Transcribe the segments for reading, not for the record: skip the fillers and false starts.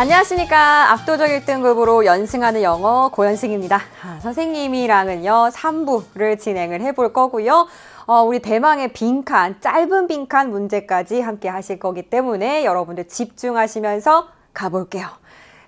안녕하십니까. 압도적 1등급으로 연승하는 영어 고연승입니다. 선생님이랑은요 3부를 진행을 해볼 거고요. 우리 대망의 빈칸, 짧은 빈칸 문제까지 함께 하실 거기 때문에 여러분들 집중하시면서 가볼게요.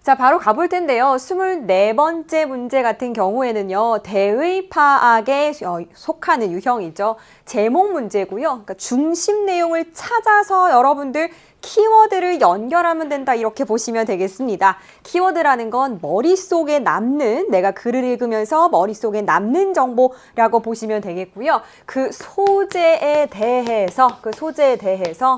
자, 바로 가볼 텐데요. 24번째 문제 같은 경우에는요. 대의 파악에 속하는 유형이죠. 제목 문제고요. 그러니까 중심 내용을 찾아서 여러분들 키워드를 연결하면 된다 이렇게 보시면 되겠습니다. 키워드라는 건 머릿속에 남는, 내가 글을 읽으면서 머릿속에 남는 정보라고 보시면 되겠고요. 그 소재에 대해서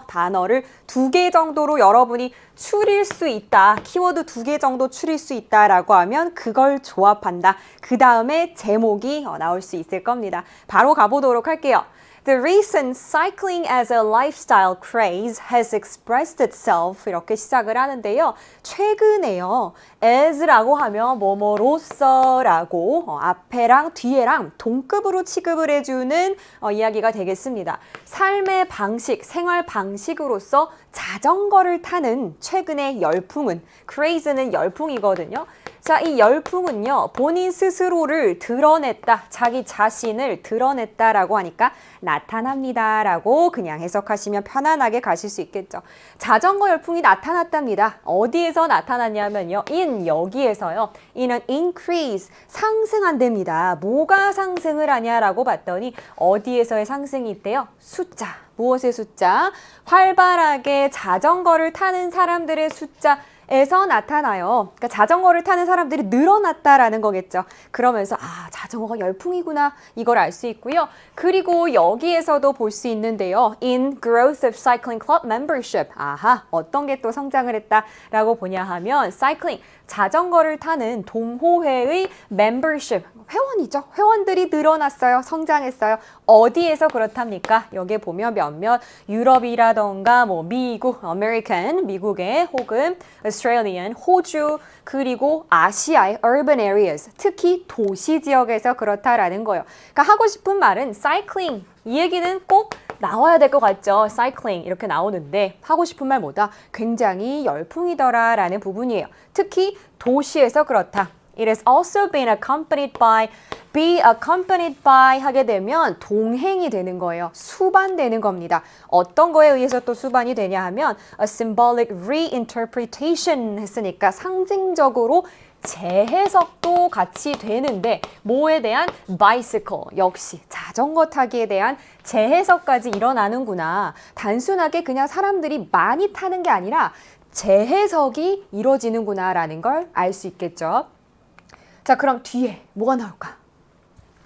단어를 2개 정도로 여러분이 추릴 수 있다. 키워드 2개 정도 추릴 수 있다라고 하면 그걸 조합한다. 그 다음에 제목이 나올 수 있을 겁니다. 바로 가보도록 할게요. The recent cycling as a lifestyle craze has expressed itself. 이렇게 시작을 하는데요. 최근에요. as라고 하면 뭐뭐로서라고 앞에랑 뒤에랑 동급으로 취급을 해주는 이야기가 되겠습니다. 삶의 방식, 생활 방식으로서 자전거를 타는 최근의 열풍은, craze는 열풍이거든요. 자, 이 열풍은요, 본인 스스로를 드러냈다, 자기 자신을 드러냈다라고 하니까 나타납니다라고 그냥 해석하시면 편안하게 가실 수 있겠죠. 자전거 열풍이 나타났답니다. 어디에서 나타났냐면요, 여기에서요. in은 increase, 상승한답니다. 뭐가 상승을 하냐라고 봤더니 어디에서의 상승이 있대요? 숫자. 무엇의 숫자? 활발하게 자전거를 타는 사람들의 숫자. 에서 나타나요. 그러니까 자전거를 타는 사람들이 늘어났다라는 거겠죠. 그러면서 자전거가 열풍이구나 이걸 알 수 있고요. 그리고 여기에서도 볼 수 있는데요. In growth of cycling club membership. 어떤 게 또 성장을 했다라고 보냐 하면 cycling, 자전거를 타는 동호회의 membership, 회원이죠. 회원들이 늘어났어요. 성장했어요. 어디에서 그렇답니까? 여기에 보면 몇몇 유럽이라던가 미국, American, 미국의 혹은 Australian, 호주, 그리고 아시아의 urban areas, 특히 도시 지역에서 그렇다라는 거예요. 그러니까 하고 싶은 말은 cycling, 이 얘기는 꼭 나와야 될 것 같죠. cycling 이렇게 나오는데 하고 싶은 말 뭐다? 굉장히 열풍이더라 라는 부분이에요. 특히 도시에서 그렇다. It has also been accompanied by, be accompanied by 하게 되면 동행이 되는 거예요. 수반되는 겁니다. 어떤 거에 의해서 또 수반이 되냐 하면 a symbolic reinterpretation 했으니까 상징적으로 재해석도 같이 되는데 뭐에 대한 bicycle, 역시 자전거 타기에 대한 재해석까지 일어나는구나. 단순하게 그냥 사람들이 많이 타는 게 아니라 재해석이 이루어지는구나 라는 걸 알 수 있겠죠. 자, 그럼 뒤에 뭐가 나올까?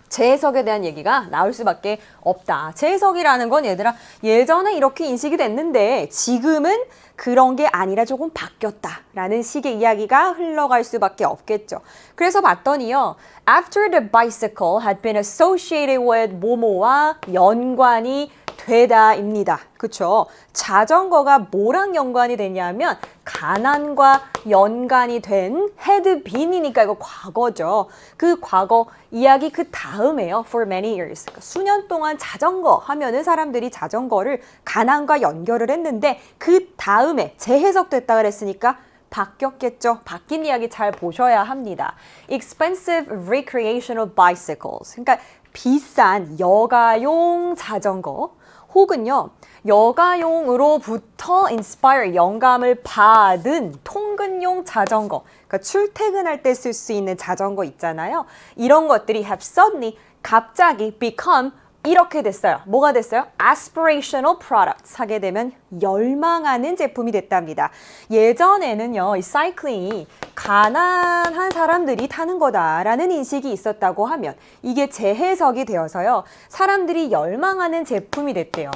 재해석에 대한 얘기가 나올 수밖에 없다. 재해석이라는 건 얘들아 예전에 이렇게 인식이 됐는데 지금은 그런 게 아니라 조금 바뀌었다라는 식의 이야기가 흘러갈 수밖에 없겠죠. 그래서 봤더니요. After the bicycle had been associated with 뭐뭐와 연관이 되다입니다. 그쵸? 자전거가 뭐랑 연관이 되냐면 가난과 연관이 된 had been이니까 이거 과거죠. 그 과거 이야기 그 다음에요. For many years. 그러니까 수년 동안 자전거 하면은 사람들이 자전거를 가난과 연결을 했는데 그 다음에 재해석됐다 그랬으니까 바뀌었겠죠. 바뀐 이야기 잘 보셔야 합니다. Expensive recreational bicycles. 그러니까 비싼 여가용 자전거 혹은요. 여가용으로부터 inspire, 영감을 받은 통근용 자전거, 그러니까 출퇴근할 때 쓸 수 있는 자전거 있잖아요. 이런 것들이 have suddenly, 갑자기 become 이렇게 됐어요. 뭐가 됐어요? aspirational products 하게 되면 열망하는 제품이 됐답니다. 예전에는요, 이 사이클링이 가난한 사람들이 타는 거다라는 인식이 있었다고 하면 이게 재해석이 되어서요, 사람들이 열망하는 제품이 됐대요.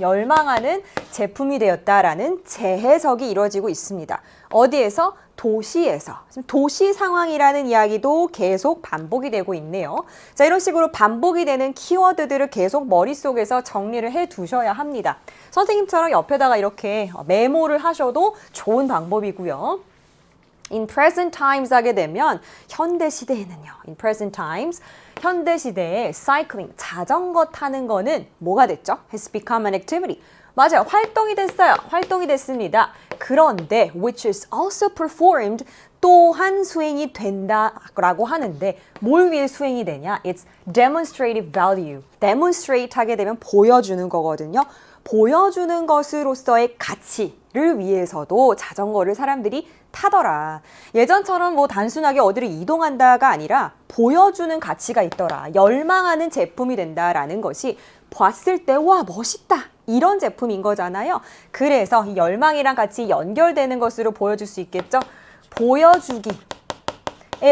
열망하는 제품이 되었다라는 재해석이 이루어지고 있습니다. 어디에서? 도시에서. 도시 상황이라는 이야기도 계속 반복이 되고 있네요. 자, 이런 식으로 반복이 되는 키워드들을 계속 머릿속에서 정리를 해 두셔야 합니다. 선생님처럼 옆에다가 이렇게 메모를 하셔도 좋은 방법이고요. In present times 하게 되면 현대 시대에는요. In present times, 현대 시대에 cycling, 자전거 타는 거는 뭐가 됐죠? Has become an activity. 맞아요. 활동이 됐어요. 활동이 됐습니다. 그런데 which is also performed 또한 수행이 된다라고 하는데 뭘 위해 수행이 되냐? It's demonstrative value. demonstrate 하게 되면 보여주는 거거든요. 보여주는 것으로서의 가치를 위해서도 자전거를 사람들이 타더라. 예전처럼 뭐 단순하게 어디를 이동한다가 아니라 보여주는 가치가 있더라. 열망하는 제품이 된다라는 것이 봤을 때 와 멋있다. 이런 제품인 거잖아요. 그래서 이 열망이랑 같이 연결되는 것으로 보여줄 수 있겠죠. 보여주기에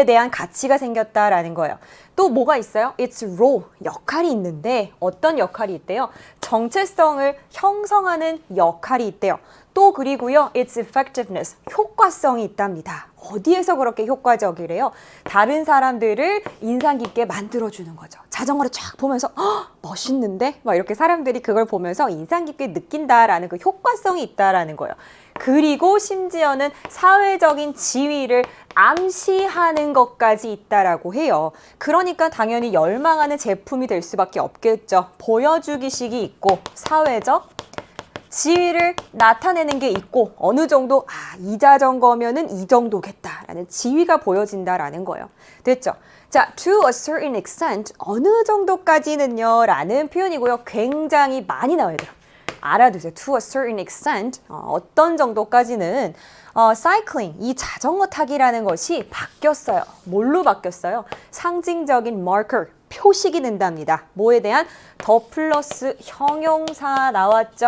대한 가치가 생겼다라는 거예요. 또 뭐가 있어요? It's role, 역할이 있는데 어떤 역할이 있대요? 정체성을 형성하는 역할이 있대요. 또 그리고요, It's effectiveness, 효과성이 있답니다. 어디에서 그렇게 효과적이래요? 다른 사람들을 인상 깊게 만들어주는 거죠. 자전거를 쫙 보면서 멋있는데? 막 이렇게 사람들이 그걸 보면서 인상 깊게 느낀다라는 그 효과성이 있다라는 거예요. 그리고 심지어는 사회적인 지위를 암시하는 것까지 있다라고 해요. 그러니까 당연히 열망하는 제품이 될 수밖에 없겠죠. 보여주기식이 있고 사회적 지위를 나타내는 게 있고 어느 정도 이 자전거면은 이 정도겠다라는 지위가 보여진다라는 거예요. 됐죠? 자, to a certain extent 어느 정도까지는요 라는 표현이고요. 굉장히 많이 나와야 돼요. 알아두세요. To a certain extent 어떤 정도까지는 cycling 이 자전거 타기라는 것이 바뀌었어요. 뭘로 바뀌었어요? 상징적인 marker 표식이 된답니다. 뭐에 대한 더 플러스 형용사 나왔죠?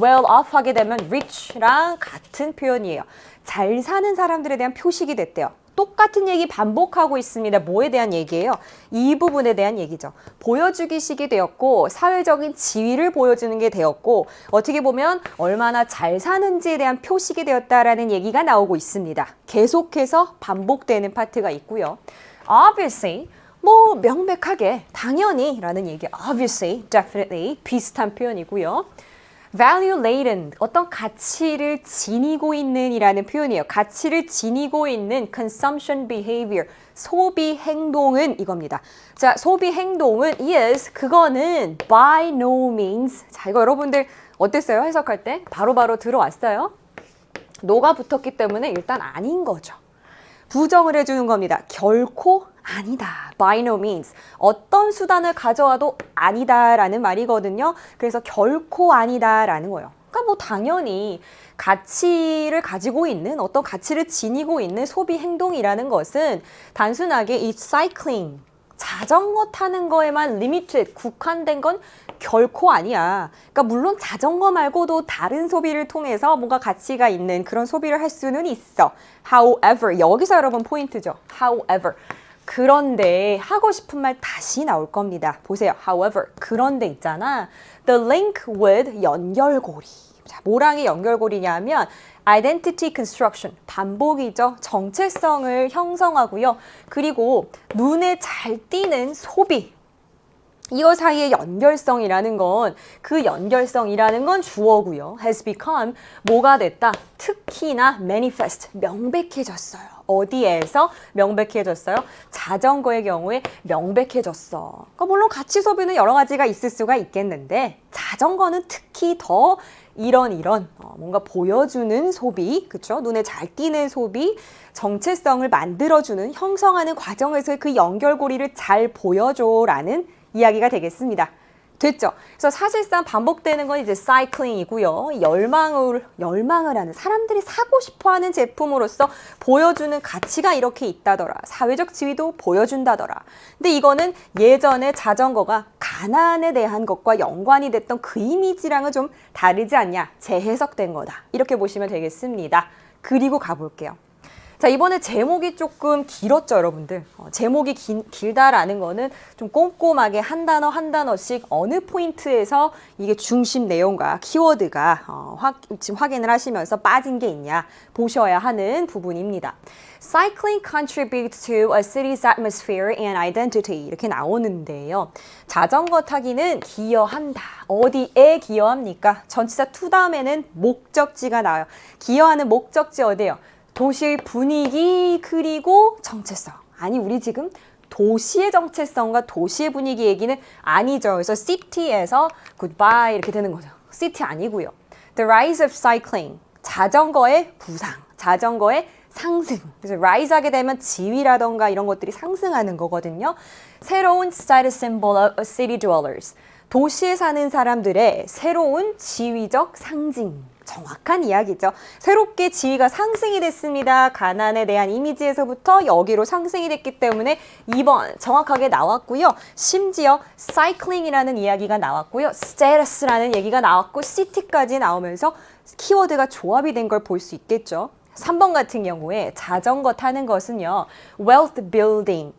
well off 하게 되면 rich랑 같은 표현이에요. 잘 사는 사람들에 대한 표식이 됐대요. 똑같은 얘기 반복하고 있습니다. 뭐에 대한 얘기예요? 이 부분에 대한 얘기죠. 보여주기식이 되었고 사회적인 지위를 보여주는 게 되었고 어떻게 보면 얼마나 잘 사는지에 대한 표식이 되었다라는 얘기가 나오고 있습니다. 계속해서 반복되는 파트가 있고요. Obviously 뭐 명백하게 당연히 라는 얘기 obviously, definitely 비슷한 표현이고요. value laden 어떤 가치를 지니고 있는 이라는 표현이에요. 가치를 지니고 있는 consumption behavior 소비 행동은 이겁니다. 자, 소비 행동은 yes 그거는 by no means 자, 이거 여러분들 어땠어요? 해석할 때 바로바로 들어왔어요? no가 붙었기 때문에 일단 아닌 거죠. 부정을 해주는 겁니다. 결코 아니다. By no means. 어떤 수단을 가져와도 아니다라는 말이거든요. 그래서 결코 아니다라는 거예요. 그러니까 뭐 당연히 가치를 가지고 있는 어떤 가치를 지니고 있는 소비 행동이라는 것은 단순하게 이 사이클링 자전거 타는 거에만 리미티드 국한된 건 결코 아니야. 그러니까 물론 자전거 말고도 다른 소비를 통해서 뭔가 가치가 있는 그런 소비를 할 수는 있어. However, 여기서 여러분 포인트죠. However, 그런데 하고 싶은 말 다시 나올 겁니다. 보세요. However, 그런데 있잖아. The link with 연결고리. 자, 뭐랑의 연결고리냐면 identity construction, 반복이죠. 정체성을 형성하고요. 그리고 눈에 잘 띄는 소비. 이거 사이의 연결성이라는 건 그 연결성이라는 건 주어고요. has become 뭐가 됐다? 특히나 manifest, 명백해졌어요. 어디에서 명백해졌어요? 자전거의 경우에 명백해졌어. 그러니까 물론 가치 소비는 여러 가지가 있을 수가 있겠는데 자전거는 특히 더 이런 뭔가 보여주는 소비, 그렇죠? 눈에 잘 띄는 소비, 정체성을 만들어주는, 형성하는 과정에서의 그 연결고리를 잘 보여줘라는 이야기가 되겠습니다. 됐죠? 그래서 사실상 반복되는 건 이제 사이클링이고요. 열망을 하는 사람들이 사고 싶어하는 제품으로서 보여주는 가치가 이렇게 있다더라. 사회적 지위도 보여준다더라. 근데 이거는 예전에 자전거가 가난에 대한 것과 연관이 됐던 그 이미지랑은 좀 다르지 않냐? 재해석된 거다. 이렇게 보시면 되겠습니다. 그리고 가볼게요. 자, 이번에 제목이 조금 길었죠, 여러분들. 제목이 길다라는 거는 좀 꼼꼼하게 한 단어 한 단어씩 어느 포인트에서 이게 중심 내용과 키워드가 지금 확인을 하시면서 빠진 게 있냐 보셔야 하는 부분입니다. Cycling contributes to a city's atmosphere and identity 이렇게 나오는데요. 자전거 타기는 기여한다. 어디에 기여합니까? 전치사 to 다음에는 목적지가 나와요. 기여하는 목적지 어디예요? 도시의 분위기 그리고 정체성. 아니 우리 지금 도시의 정체성과 도시의 분위기 얘기는 아니죠. 그래서 city에서 goodbye 이렇게 되는 거죠. city 아니고요. The rise of cycling. 자전거의 부상, 자전거의 상승. 그래서 rise 하게 되면 지위라던가 이런 것들이 상승하는 거거든요. 새로운 status symbol of city dwellers. 도시에 사는 사람들의 새로운 지위적 상징. 정확한 이야기죠. 새롭게 지위가 상승이 됐습니다. 가난에 대한 이미지에서부터 여기로 상승이 됐기 때문에 2번 정확하게 나왔고요. 심지어 cycling이라는 이야기가 나왔고요. status라는 얘기가 나왔고 city까지 나오면서 키워드가 조합이 된 걸 볼 수 있겠죠. 3번 같은 경우에 자전거 타는 것은요. wealth building.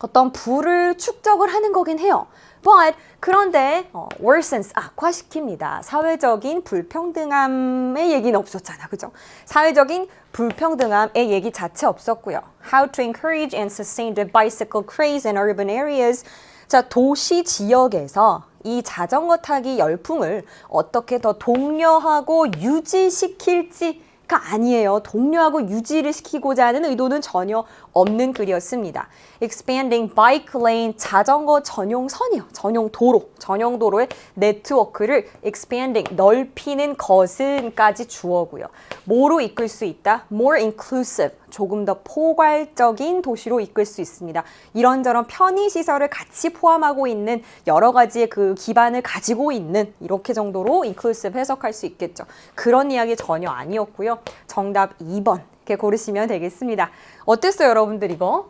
어떤 부를 축적을 하는 거긴 해요. But 그런데 worsens 악화시킵니다. 사회적인 불평등함의 얘기는 없었잖아. 그죠? 사회적인 불평등함의 얘기 자체 없었고요. How to encourage and sustain the bicycle craze in urban areas. 자, 도시 지역에서 이 자전거 타기 열풍을 어떻게 더 독려하고 유지시킬지 가 아니에요. 독려하고 유지를 시키고자 하는 의도는 전혀 없는 글이었습니다. Expanding bike lane, 자전거 전용선이요. 전용 도로의 네트워크를 expanding, 넓히는 것은까지 주어고요. 뭐로 이끌 수 있다? More inclusive, 조금 더 포괄적인 도시로 이끌 수 있습니다. 이런저런 편의시설을 같이 포함하고 있는 여러 가지의 그 기반을 가지고 있는 이렇게 정도로 inclusive 해석할 수 있겠죠. 그런 이야기 전혀 아니었고요. 정답 2번 이렇게 고르시면 되겠습니다. 어땠어요, 여러분들 이거?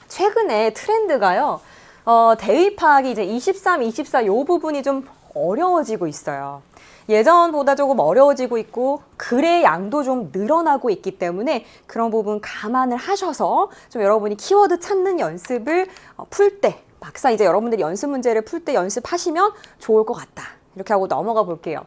최근에 트렌드가요. 대입하기 이제 23, 24 요 부분이 좀 어려워지고 있어요. 예전보다 조금 어려워지고 있고 글의 양도 좀 늘어나고 있기 때문에 그런 부분 감안을 하셔서 좀 여러분이 키워드 찾는 연습을 풀 때, 막상 이제 여러분들이 연습 문제를 풀 때 연습하시면 좋을 것 같다. 이렇게 하고 넘어가 볼게요.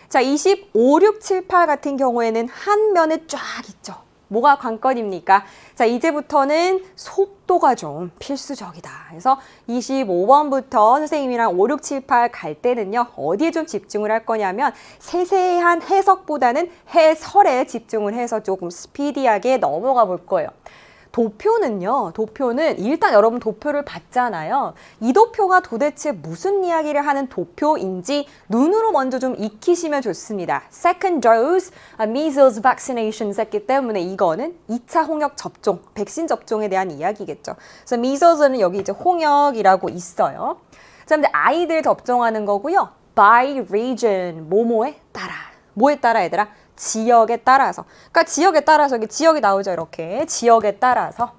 자, 25, 6, 7, 8 같은 경우에는 한 면에 쫙 있죠. 뭐가 관건입니까? 자, 이제부터는 속도가 좀 필수적이다. 그래서 25번부터 선생님이랑 5, 6, 7, 8 갈 때는요. 어디에 좀 집중을 할 거냐면 세세한 해석보다는 해설에 집중을 해서 조금 스피디하게 넘어가 볼 거예요. 도표는요. 도표는 일단 여러분 도표를 봤잖아요. 이 도표가 도대체 무슨 이야기를 하는 도표인지 눈으로 먼저 좀 익히시면 좋습니다. Second dose measles vaccinations 했기 때문에 이거는 2차 홍역 접종, 백신 접종에 대한 이야기겠죠. 그래서 measles는 여기 이제 홍역이라고 있어요. 자, 근데 아이들 접종하는 거고요. By region, 뭐뭐에 따라. 뭐에 따라 얘들아? 지역에 따라서. 그러니까 지역에 따라서 이게 지역이 나오죠. 이렇게 지역에 따라서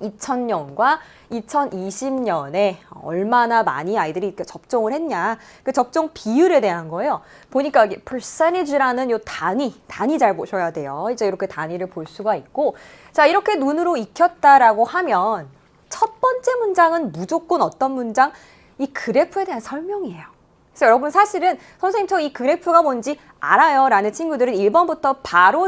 2000년과 2020년에 얼마나 많이 아이들이 이렇게 접종을 했냐. 그 접종 비율에 대한 거예요. 보니까 여기 percentage라는 요 단위 잘 보셔야 돼요. 이제 이렇게 단위를 볼 수가 있고, 자, 이렇게 눈으로 익혔다라고 하면 첫 번째 문장은 무조건 어떤 문장? 이 그래프에 대한 설명이에요. 그래서 여러분 사실은 선생님 저 이 그래프가 뭔지 알아요 라는 친구들은 1번부터 바로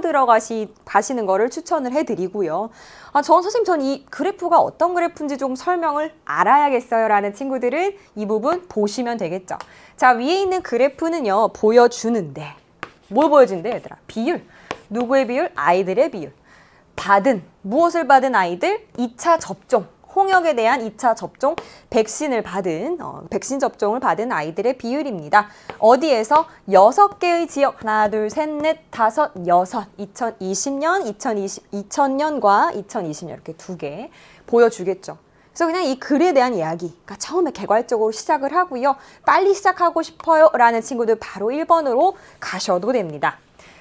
가시는 거를 추천을 해드리고요. 선생님 전 이 그래프가 어떤 그래프인지 좀 설명을 알아야겠어요 라는 친구들은 이 부분 보시면 되겠죠. 자, 위에 있는 그래프는요 보여주는데 뭘 보여준대 얘들아? 비율. 누구의 비율? 아이들의 비율. 무엇을 받은 아이들? 2차 접종. 홍역에 대한 2차 접종, 백신 접종을 받은 아이들의 비율입니다. 어디에서? 6개의 지역, 하나, 둘, 셋, 넷, 다섯, 여섯, 2020년, 2000년과 2020년 이렇게 2개 보여주겠죠. 그래서 그냥 이 글에 대한 이야기, 그러니까 처음에 개괄적으로 시작을 하고요. 빨리 시작하고 싶어요 라는 친구들 바로 1번으로 가셔도 됩니다.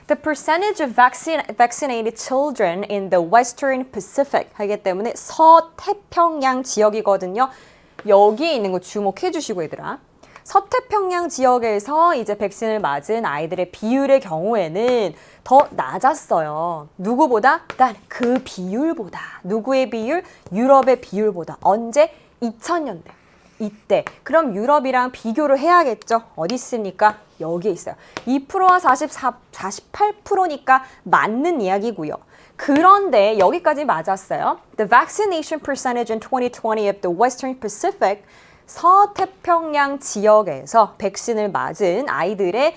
The percentage of vaccinated children in the Western Pacific 하기 때문에 서태평양 지역이거든요. 여기에 있는 거 주목해 주시고 얘들아. 서태평양 지역에서 이제 백신을 맞은 아이들의 비율의 경우에는 더 낮았어요. 누구보다? 그러니까 그 비율보다. 누구의 비율? 유럽의 비율보다. 언제? 2000년대. 이때. 그럼 유럽이랑 비교를 해야겠죠. 어디 있습니까? 여기에 있어요. 2%와 48%니까 맞는 이야기고요. 그런데 여기까지 맞았어요. The vaccination percentage in 2020 of the Western Pacific 서태평양 지역에서 백신을 맞은 아이들의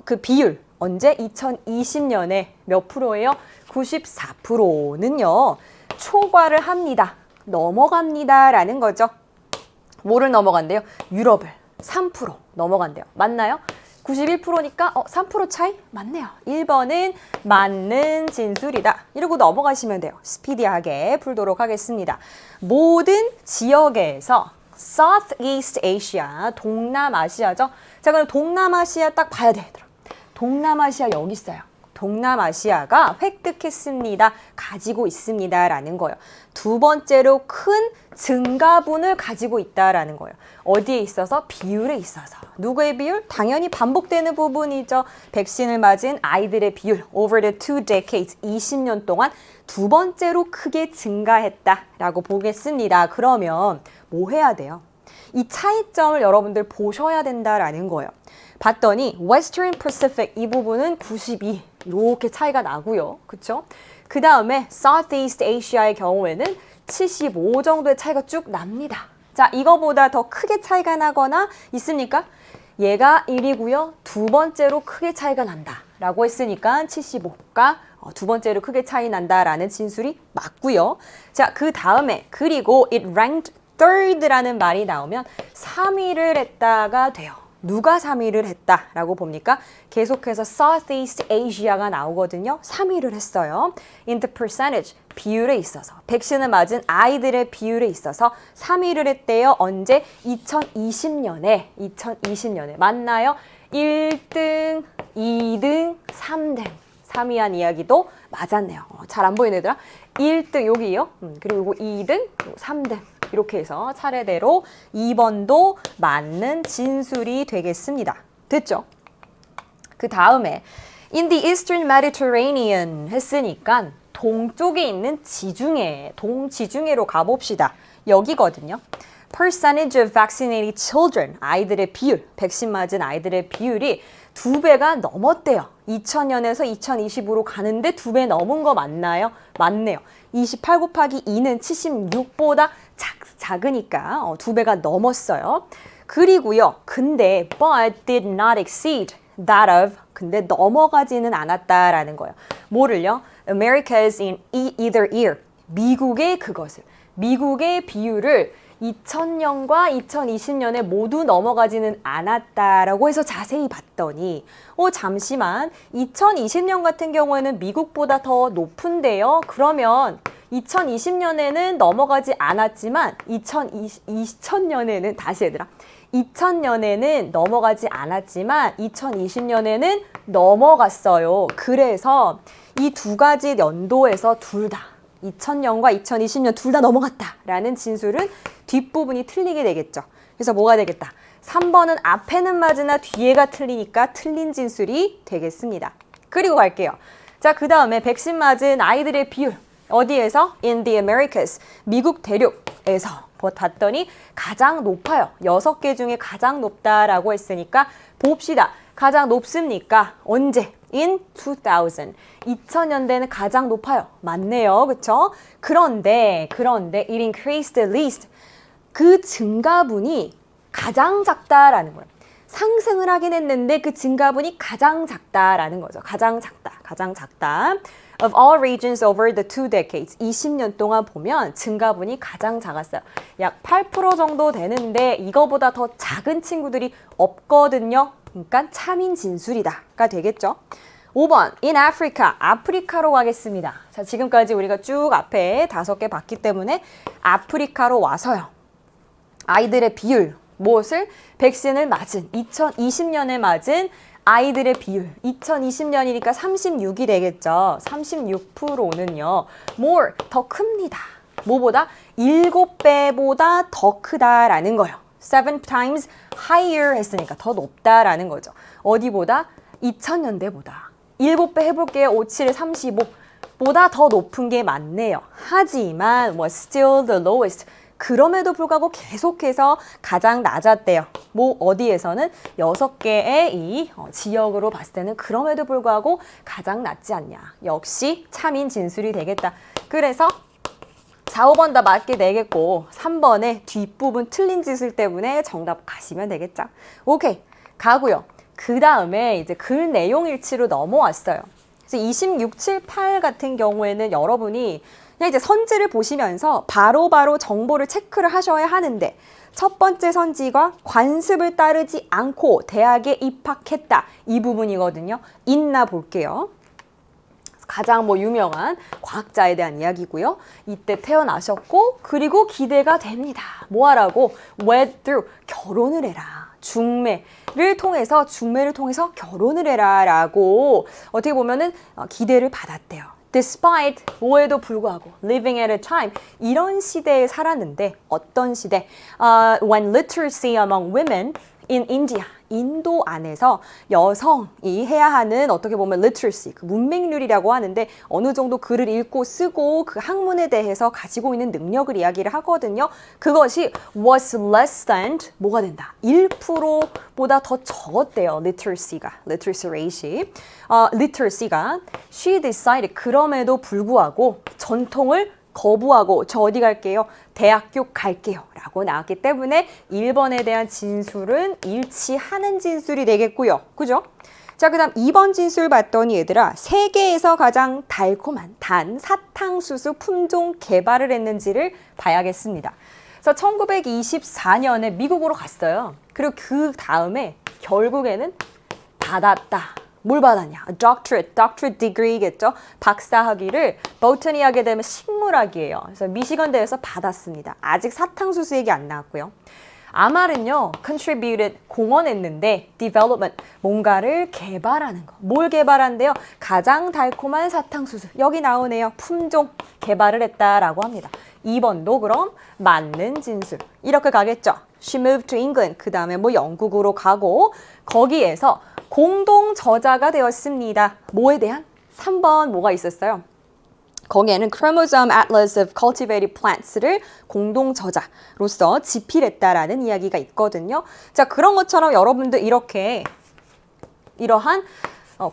그 비율 언제? 2020년에 몇 프로예요? 94%는요. 초과를 합니다. 넘어갑니다 라는 거죠. 뭐를 넘어간대요? 유럽을 3% 넘어간대요. 맞나요? 91%니까 3% 차이? 맞네요. 1번은 맞는 진술이다. 이러고 넘어가시면 돼요. 스피디하게 풀도록 하겠습니다. 모든 지역에서 Southeast Asia, 동남아시아죠. 자, 그럼 동남아시아 딱 봐야 돼, 얘들아. 동남아시아 여기 있어요. 동남아시아가 획득했습니다. 가지고 있습니다. 라는 거예요. 두 번째로 큰 증가분을 가지고 있다라는 거예요. 어디에 있어서? 비율에 있어서. 누구의 비율? 당연히 반복되는 부분이죠. 백신을 맞은 아이들의 비율. Over the 2 decades, 20년 동안 두 번째로 크게 증가했다라고 보겠습니다. 그러면 뭐 해야 돼요? 이 차이점을 여러분들 보셔야 된다라는 거예요. 봤더니 Western Pacific 이 부분은 92 이렇게 차이가 나고요. 그쵸? 그 다음에 Southeast Asia의 경우에는 75 정도의 차이가 쭉 납니다. 자, 이거보다 더 크게 차이가 나거나 있습니까? 얘가 1이고요. 두 번째로 크게 차이가 난다 라고 했으니까 75가 두 번째로 크게 차이 난다라는 진술이 맞고요. 자, 그 다음에 그리고 it ranked third라는 말이 나오면 3위를 했다가 돼요. 누가 3위를 했다라고 봅니까? 계속해서 Southeast Asia가 나오거든요. 3위를 했어요. In the percentage, 비율에 있어서. 백신을 맞은 아이들의 비율에 있어서 3위를 했대요. 언제? 2020년에. 맞나요? 1등, 2등, 3등. 3위한 이야기도 맞았네요. 잘 안 보이는 얘들아? 1등 여기요. 그리고 2등, 3등. 이렇게 해서 차례대로 2번도 맞는 진술이 되겠습니다. 됐죠? 그 다음에 In the Eastern Mediterranean 했으니까 동쪽에 있는 지중해, 동지중해로 가봅시다. 여기거든요. Percentage of vaccinated children, 아이들의 비율, 백신 맞은 아이들의 비율이 2배가 넘었대요. 2000년에서 2020으로 가는데 2배 넘은 거 맞나요? 맞네요. 28 곱하기 2는 76보다 작으니까 2배가 넘었어요. 그리고요. 근데 but did not exceed that of 근데 넘어가지는 않았다라는 거예요. 뭐를요? America's in either year. 미국의 그것을. 미국의 비율을 2000년과 2020년에 모두 넘어가지는 않았다라고 해서 자세히 봤더니 잠시만 2020년 같은 경우에는 미국보다 더 높은데요. 그러면 2020년에는 넘어가지 않았지만 2000년에는 다시 얘들아 2000년에는 넘어가지 않았지만 2020년에는 넘어갔어요. 그래서 이 두 가지 연도에서 둘 다 2000년과 2020년 둘 다 넘어갔다라는 진술은 뒷부분이 틀리게 되겠죠. 그래서 뭐가 되겠다? 3번은 앞에는 맞으나 뒤에가 틀리니까 틀린 진술이 되겠습니다. 그리고 갈게요. 자, 그 다음에 백신 맞은 아이들의 비율 어디에서? In the Americas, 미국 대륙에서 봤더니 가장 높아요. 6개 중에 가장 높다라고 했으니까 봅시다. 가장 높습니까? 언제? In 2000. 2000년대는 가장 높아요. 맞네요. 그쵸? 그런데 it increased the least. 그 증가분이 가장 작다라는 거예요. 상승을 하긴 했는데 그 증가분이 가장 작다라는 거죠. 가장 작다. Of all regions over the 2 decades, 20년 동안 보면 증가분이 가장 작았어요. 약 8% 정도 되는데 이거보다 더 작은 친구들이 없거든요. 그러니까 참인 진술이다가 되겠죠. 5번, in Africa, 아프리카로 가겠습니다. 자, 지금까지 우리가 쭉 앞에 5개 봤기 때문에 아프리카로 와서요. 아이들의 비율, 무엇을? 백신을 맞은, 2020년에 맞은 아이들의 비율, 2020년이니까 36이 되겠죠. 36%는요. more, 더 큽니다. 뭐보다? 7배보다 더 크다라는 거예요. 7 times higher 했으니까 더 높다라는 거죠. 어디보다? 2000년대보다. 7배 해볼게요. 5, 7, 35보다 더 높은 게 맞네요. 하지만 was still the lowest. 그럼에도 불구하고 계속해서 가장 낮았대요. 뭐 어디에서는 6개의 이 지역으로 봤을 때는 그럼에도 불구하고 가장 낮지 않냐. 역시 참인 진술이 되겠다. 그래서 4, 5번 다 맞게 되겠고 3번의 뒷부분 틀린 짓을 때문에 정답 가시면 되겠죠. 오케이. 가고요. 그 다음에 이제 글 내용 일치로 넘어왔어요. 그래서 26, 7, 8 같은 경우에는 여러분이 그냥 이제 선지를 보시면서 바로바로 정보를 체크를 하셔야 하는데 첫 번째 선지가 관습을 따르지 않고 대학에 입학했다. 이 부분이거든요. 있나 볼게요. 가장 유명한 과학자에 대한 이야기고요. 이때 태어나셨고 그리고 기대가 됩니다. 뭐 하라고? went through, 결혼을 해라. 중매를 통해서 결혼을 해라 라고 어떻게 보면은 기대를 받았대요. Despite, 뭐에도 불구하고 living at a time, 이런 시대에 살았는데 어떤 시대? When literacy among women in India, 인도 안에서 여성이 해야 하는 어떻게 보면 literacy, 그 문맹률이라고 하는데 어느 정도 글을 읽고 쓰고 그 학문에 대해서 가지고 있는 능력을 이야기를 하거든요. 그것이 was less than 뭐가 된다? 1%보다 더 적었대요. literacy rate이. literacy가 she decided 그럼에도 불구하고 전통을 거부하고 저 어디 갈게요? 대학교 갈게요 라고 나왔기 때문에 1번에 대한 진술은 일치하는 진술이 되겠고요. 그죠? 자, 그 다음 2번 진술 봤더니 얘들아 세계에서 가장 달콤한 단 사탕수수 품종 개발을 했는지를 봐야겠습니다. 그래서 1924년에 미국으로 갔어요. 그리고 그 다음에 결국에는 받았다. 뭘 받았냐? doctorate degree겠죠? 박사학위를 botany 하게 되면 식물학이에요. 그래서 미시건대에서 받았습니다. 아직 사탕수수 얘기 안 나왔고요. 아말은요, contributed, 공헌했는데 development, 뭔가를 개발하는 거. 뭘 개발한대요? 가장 달콤한 사탕수수. 여기 나오네요. 품종 개발을 했다라고 합니다. 2번도 그럼 맞는 진술. 이렇게 가겠죠. She moved to England. 그 다음에 영국으로 가고 거기에서 공동 저자가 되었습니다. 뭐에 대한? 3번 뭐가 있었어요? 거기에는 Chromosome Atlas of Cultivated Plants를 공동 저자로서 집필했다라는 이야기가 있거든요. 자, 그런 것처럼 여러분들 이러한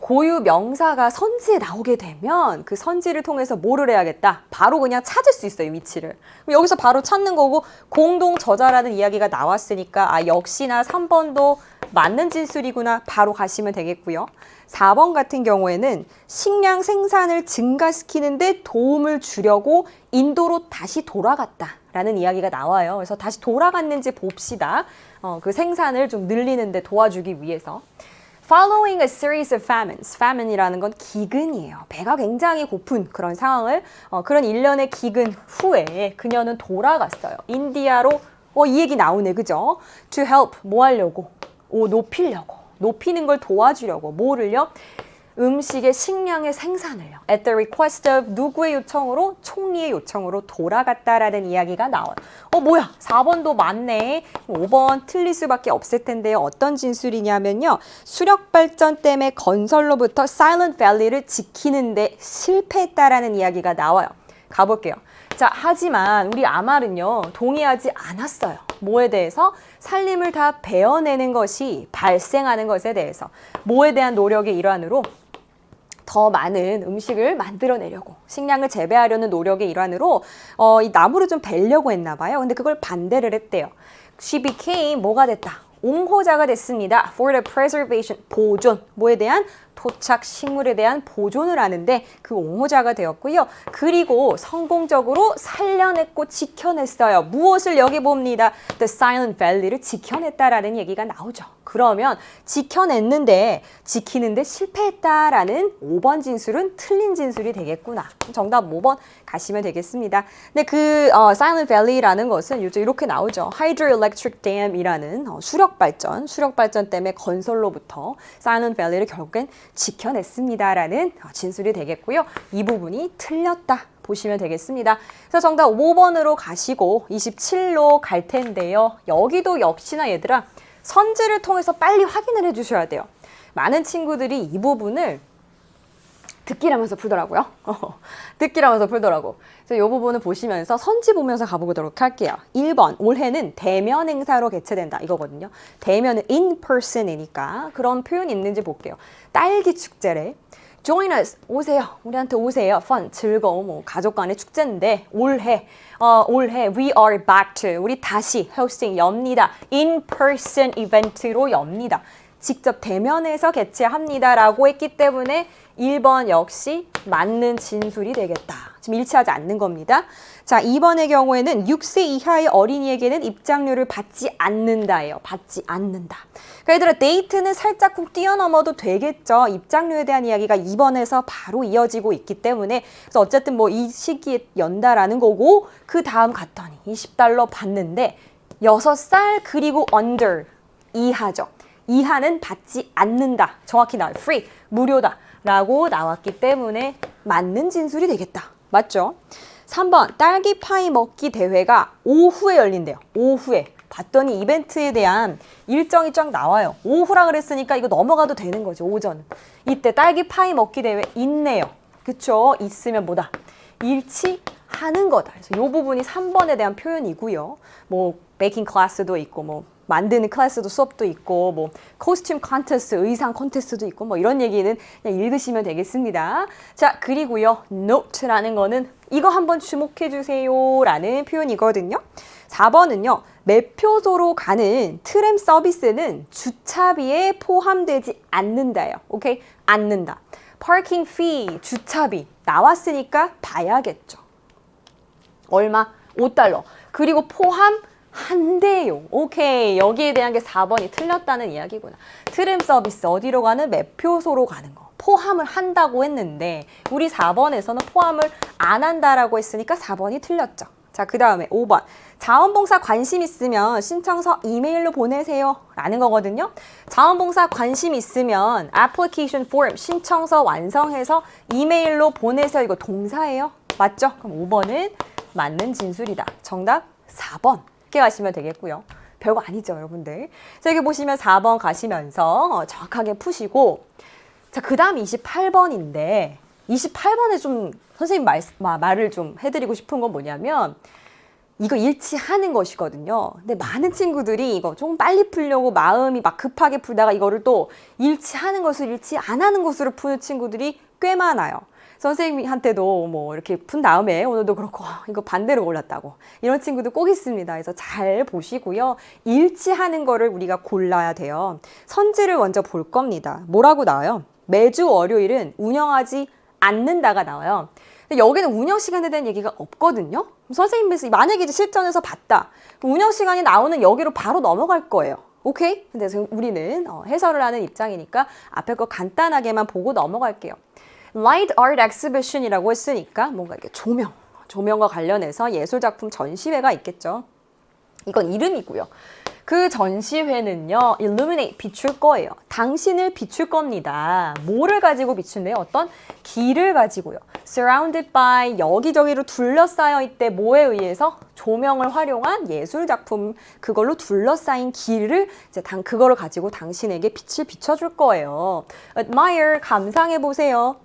고유 명사가 선지에 나오게 되면 그 선지를 통해서 뭐를 해야겠다? 바로 그냥 찾을 수 있어요, 위치를. 여기서 바로 찾는 거고 공동 저자라는 이야기가 나왔으니까 역시나 3번도 맞는 진술이구나 바로 가시면 되겠고요. 4번 같은 경우에는 식량 생산을 증가시키는데 도움을 주려고 인도로 다시 돌아갔다라는 이야기가 나와요. 그래서 다시 돌아갔는지 봅시다. 그 생산을 좀 늘리는데 도와주기 위해서. Following a series of famines. famine이라는 건 기근이에요. 배가 굉장히 고픈 그런 상황을 그런 일련의 기근 후에 그녀는 돌아갔어요. 인디아로 이 얘기 나오네, 그죠? To help, 뭐 하려고? 높이는 걸 도와주려고. 뭐를요? 음식의 식량의 생산을요. At the request of 누구의 요청으로? 총리의 요청으로 돌아갔다라는 이야기가 나와요. 뭐야? 4번도 맞네. 5번 틀릴 수밖에 없을 텐데요. 어떤 진술이냐면요. 수력발전댐의 건설로부터 Silent Valley를 지키는데 실패했다라는 이야기가 나와요. 가볼게요. 자, 하지만 우리 아말은요. 동의하지 않았어요. 뭐에 대해서? 살림을 다 베어내는 것이 발생하는 것에 대해서. 뭐에 대한 노력의 일환으로? 더 많은 음식을 만들어내려고 식량을 재배하려는 노력의 일환으로 이 나무를 좀 베려고 했나 봐요. 근데 그걸 반대를 했대요. She became 뭐가 됐다? 옹호자가 됐습니다. For the preservation, 보존. 뭐에 대한? 토착 식물에 대한 보존을 하는데 그 옹호자가 되었고요. 그리고 성공적으로 살려냈고 지켜냈어요. 무엇을 여기 봅니다. The Silent Valley를 지켜냈다라는 얘기가 나오죠. 그러면 지켜냈는데 지키는데 실패했다라는 5번 진술은 틀린 진술이 되겠구나. 정답 5번 가시면 되겠습니다. 근데 그 Silent Valley라는 것은 요즘 이렇게 나오죠. Hydroelectric Dam이라는 수력발전댐의 건설로부터 Silent Valley를 결국엔 지켜냈습니다라는 진술이 되겠고요. 이 부분이 틀렸다 보시면 되겠습니다. 그래서 정답 5번으로 가시고 27로 갈 텐데요. 여기도 역시나 얘들아 선지를 통해서 빨리 확인을 해주셔야 돼요. 많은 친구들이 이 부분을 듣기라면서 풀더라고요. 듣기라면서 풀더라고. 그래서 이 부분을 보시면서 선지 보면서 가보도록 할게요. 1번, 올해는 대면 행사로 개최된다. 이거거든요. 대면은 in person이니까 그런 표현이 있는지 볼게요. 딸기 축제래. Join us. 오세요. 우리한테 오세요. fun. 즐거움. 가족 간의 축제인데 올해 we are back to. 우리 다시 hosting 엽니다. in person 이벤트로 엽니다. 직접 대면에서 개최합니다라고 했기 때문에 1번 역시 맞는 진술이 되겠다. 지금 일치하지 않는 겁니다. 자, 2번의 경우에는 6세 이하의 어린이에게는 입장료를 받지 않는다예요. 받지 않는다. 그러니까 얘들아, 데이트는 살짝 쿵 뛰어넘어도 되겠죠. 입장료에 대한 이야기가 2번에서 바로 이어지고 있기 때문에 그래서 어쨌든 뭐 이 시기에 연다라는 거고 그 다음 갔더니 $20 받는데 6살 그리고 under 이하죠. 이하는 받지 않는다. 정확히 나와요. free, 무료다 라고 나왔기 때문에 맞는 진술이 되겠다. 맞죠? 3번, 딸기 파이 먹기 대회가 오후에 열린대요. 오후에. 봤더니 이벤트에 대한 일정이 쫙 나와요. 오후라 그랬으니까 이거 넘어가도 되는 거죠. 오전. 이때 딸기 파이 먹기 대회 있네요. 그쵸? 있으면 뭐다? 일치하는 거다. 그래서 이 부분이 3번에 대한 표현이고요. 뭐 베이킹 클래스도 있고 뭐 만드는 클래스도 수업도 있고 뭐 코스튬 컨테스트, 의상 컨테스트도 있고 뭐 이런 얘기는 그냥 읽으시면 되겠습니다. 자, 그리고요. note라는 거는 이거 한번 주목해 주세요 라는 표현이거든요. 4번은요. 매표소로 가는 트램 서비스는 주차비에 포함되지 않는다요. 오케이? 않는다. parking fee, 주차비 나왔으니까 봐야겠죠. 얼마? $5. 그리고 포함한대요. 오케이. 여기에 대한 게 4번이 틀렸다는 이야기구나. 트램 서비스 어디로 가는? 매표소로 가는 거. 포함을 한다고 했는데 우리 4번에서는 포함을 안 한다라고 했으니까 4번이 틀렸죠. 자, 그 다음에 5번. 자원봉사 관심 있으면 신청서 이메일로 보내세요 라는 거거든요. 자원봉사 관심 있으면 application form 신청서 완성해서 이메일로 보내세요. 이거 동사예요. 맞죠? 그럼 5번은 맞는 진술이다. 정답 4번. 이렇게 가시면 되겠고요. 별거 아니죠, 여러분들. 자, 여기 보시면 4번 가시면서 정확하게 푸시고 자, 그 다음 28번인데 28번에 좀 선생님 말을 좀 해드리고 싶은 건 뭐냐면 이거 일치하는 것이거든요. 근데 많은 친구들이 이거 좀 빨리 풀려고 마음이 막 급하게 풀다가 이거를 또 일치하는 것을 일치 안 하는 것으로 푸는 친구들이 꽤 많아요. 선생님한테도 뭐 이렇게 푼 다음에 오늘도 그렇고 이거 반대로 골랐다고 이런 친구들 꼭 있습니다. 그래서 잘 보시고요. 일치하는 거를 우리가 골라야 돼요. 선지를 먼저 볼 겁니다. 뭐라고 나와요? 매주 월요일은 운영하지 않는다가 나와요. 근데 여기는 운영 시간에 대한 얘기가 없거든요. 선생님께서 만약에 이제 실전에서 봤다. 운영 시간이 나오는 여기로 바로 넘어갈 거예요. 오케이? 근데 우리는 해설을 하는 입장이니까 앞에 거 간단하게만 보고 넘어갈게요. Light Art Exhibition이라고 했으니까 뭔가 이렇게 조명과 관련해서 예술작품 전시회가 있겠죠. 이건 이름이고요. 그 전시회는요, illuminate, 비출 거예요. 당신을 비출 겁니다. 뭐를 가지고 비춘대요? 어떤 길을 가지고요. surrounded by, 여기저기로 둘러싸여 있대. 뭐에 의해서? 조명을 활용한 예술작품, 그걸로 둘러싸인 길을 이제 그거를 가지고 당신에게 빛을 비춰줄 거예요. admire, 감상해보세요.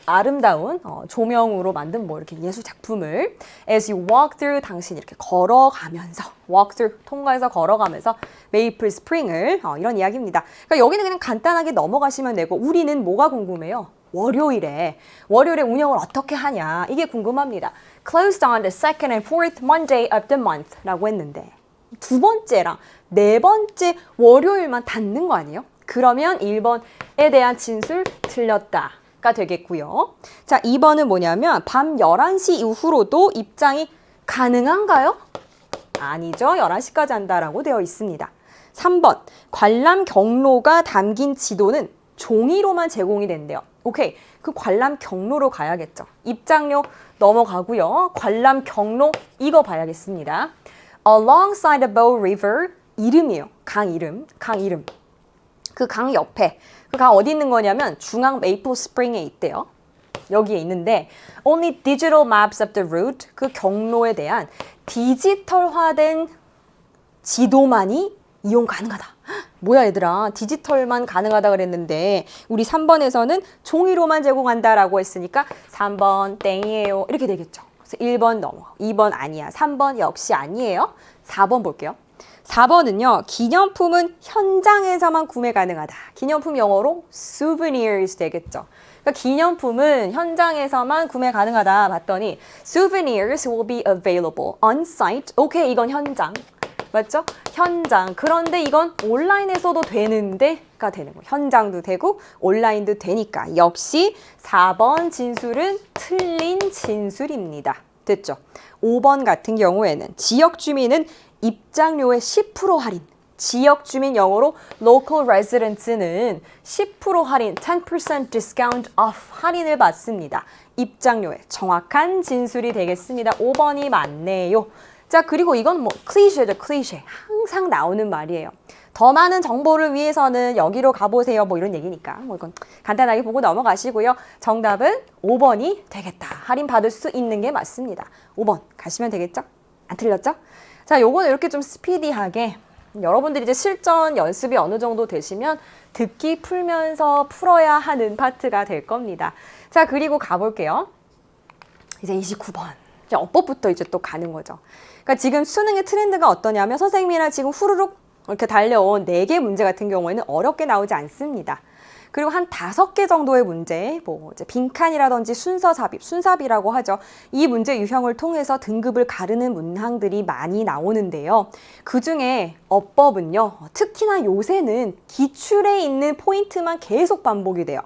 아름다운 조명으로 만든 뭐 이렇게 예술 작품을 as you walk through, 당신이 이렇게 걸어가면서 walk through, 통과해서 걸어가면서 메이플 스프링을 이런 이야기입니다. 그러니까 여기는 그냥 간단하게 넘어가시면 되고 우리는 뭐가 궁금해요? 월요일에 운영을 어떻게 하냐 이게 궁금합니다. Closed on the second and fourth Monday of the month 라고 했는데 두 번째랑 네 번째 월요일만 닫는 거 아니에요? 그러면 1번에 대한 진술 틀렸다. 가 되겠고요. 자, 2번은 뭐냐면 밤 11시 이후로도 입장이 가능한가요? 아니죠. 11시까지 한다라고 되어 있습니다. 3번, 관람 경로가 담긴 지도는 종이로만 제공이 된대요. 오케이, 그 관람 경로로 가야겠죠. 입장료 넘어가고요. 관람 경로 이거 봐야겠습니다. Alongside the Bow River, 이름이에요. 강 이름. 그 강 옆에 그 강 어디 있는 거냐면 중앙 메이플 스프링에 있대요. 여기에 있는데 only digital maps of the route, 그 경로에 대한 디지털화된 지도만이 이용 가능하다. 뭐야 얘들아, 디지털만 가능하다 그랬는데 우리 3번에서는 종이로만 제공한다라고 했으니까 3번 땡이에요. 이렇게 되겠죠. 그래서 1번 넘어, 2번 아니야, 3번 역시 아니에요. 4번 볼게요. 4번은요. 기념품은 현장에서만 구매 가능하다. 기념품 영어로 souvenirs 되겠죠. 그러니까 기념품은 현장에서만 구매 가능하다 봤더니 souvenirs will be available on site. 오케이, 이건 현장. 맞죠? 현장. 그런데 이건 온라인에서도 되는데가 되는 거예요. 현장도 되고 온라인도 되니까. 역시 4번 진술은 틀린 진술입니다. 됐죠? 5번 같은 경우에는 지역 주민은 입장료의 10% 할인. 지역 주민 영어로 local residents는 10% 할인, 10% discount off 할인을 받습니다. 입장료에 정확한 진술이 되겠습니다. 5번이 맞네요. 자, 그리고 이건 뭐 클리셰죠, 클리셰. 항상 나오는 말이에요. 더 많은 정보를 위해서는 여기로 가보세요. 뭐 이런 얘기니까. 뭐 이건 간단하게 보고 넘어가시고요. 정답은 5번이 되겠다. 할인 받을 수 있는 게 맞습니다. 5번 가시면 되겠죠? 안 틀렸죠? 자, 요거는 이렇게 좀 스피디하게 여러분들이 이제 실전 연습이 어느 정도 되시면 듣기 풀면서 풀어야 하는 파트가 될 겁니다. 자, 그리고 가볼게요. 이제 29번. 이제 어법부터 이제 또 가는 거죠. 그러니까 지금 수능의 트렌드가 어떠냐면 선생님이랑 지금 후루룩 이렇게 달려온 4개 문제 같은 경우에는 어렵게 나오지 않습니다. 그리고 한 5개 정도의 문제, 뭐 이제 빈칸이라든지 순서 삽입, 순삽이라고 하죠. 이 문제 유형을 통해서 등급을 가르는 문항들이 많이 나오는데요. 그중에 어법은요, 특히나 요새는 기출에 있는 포인트만 계속 반복이 돼요.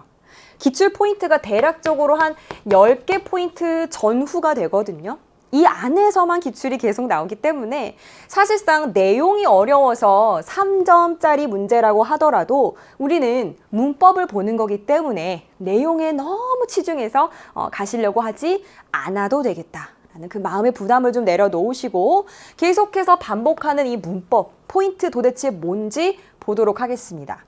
기출 포인트가 대략적으로 한 10개 포인트 전후가 되거든요. 이 안에서만 기출이 계속 나오기 때문에 사실상 내용이 어려워서 3점짜리 문제라고 하더라도 우리는 문법을 보는 거기 때문에 내용에 너무 치중해서 가시려고 하지 않아도 되겠다라는 그 마음의 부담을 좀 내려놓으시고 계속해서 반복하는 이 문법, 포인트 도대체 뭔지 보도록 하겠습니다.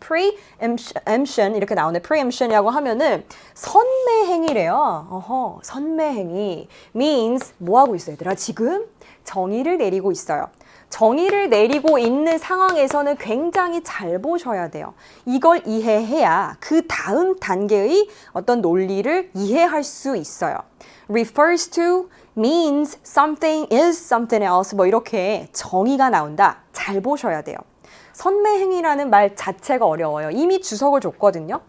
preemption 이렇게 나오네. preemption이라고 하면은 선매행위래요. 선매행위 means 뭐 하고 있어요, 얘들아? 지금 정의를 내리고 있어요. 정의를 내리고 있는 상황에서는 굉장히 잘 보셔야 돼요. 이걸 이해해야 그 다음 단계의 어떤 논리를 이해할 수 있어요. refers to means something is something else 뭐 이렇게 정의가 나온다. 잘 보셔야 돼요. 선매행위라는 말 자체가 어려워요. 이미 주석을 줬거든요.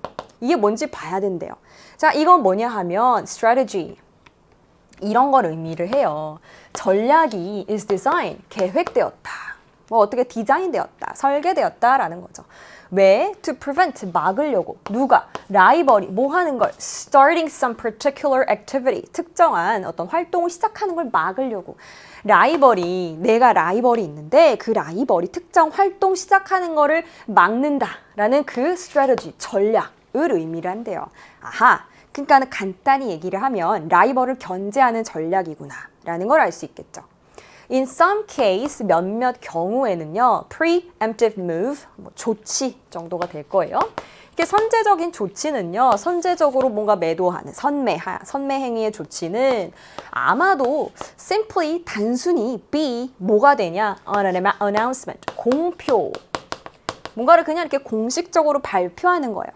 이게 뭔지 봐야 된대요. 자, 이건 뭐냐 하면 strategy 이런 걸 의미를 해요. 전략이 is design, 계획되었다. 뭐 어떻게 디자인되었다, 설계되었다라는 거죠. 왜? To prevent, 막으려고. 누가? 라이벌이 뭐 하는 걸? Starting some particular activity, 특정한 어떤 활동을 시작하는 걸 막으려고. 라이벌이, 내가 라이벌이 있는데 그 라이벌이 특정 활동 시작하는 거를 막는다라는 그 strategy, 전략을 의미를 한대요. 아하, 그러니까 간단히 얘기를 하면 라이벌을 견제하는 전략이구나 라는 걸 알 수 있겠죠. In some case, 몇몇 경우에는요, preemptive move, 뭐 조치 정도가 될 거예요. 이게 선제적인 조치는요, 선제적으로 뭔가 매도하는 선매 행위의 조치는 아마도 simply 단순히 be 뭐가 되냐, an announcement, 공표, 뭔가를 그냥 이렇게 공식적으로 발표하는 거예요.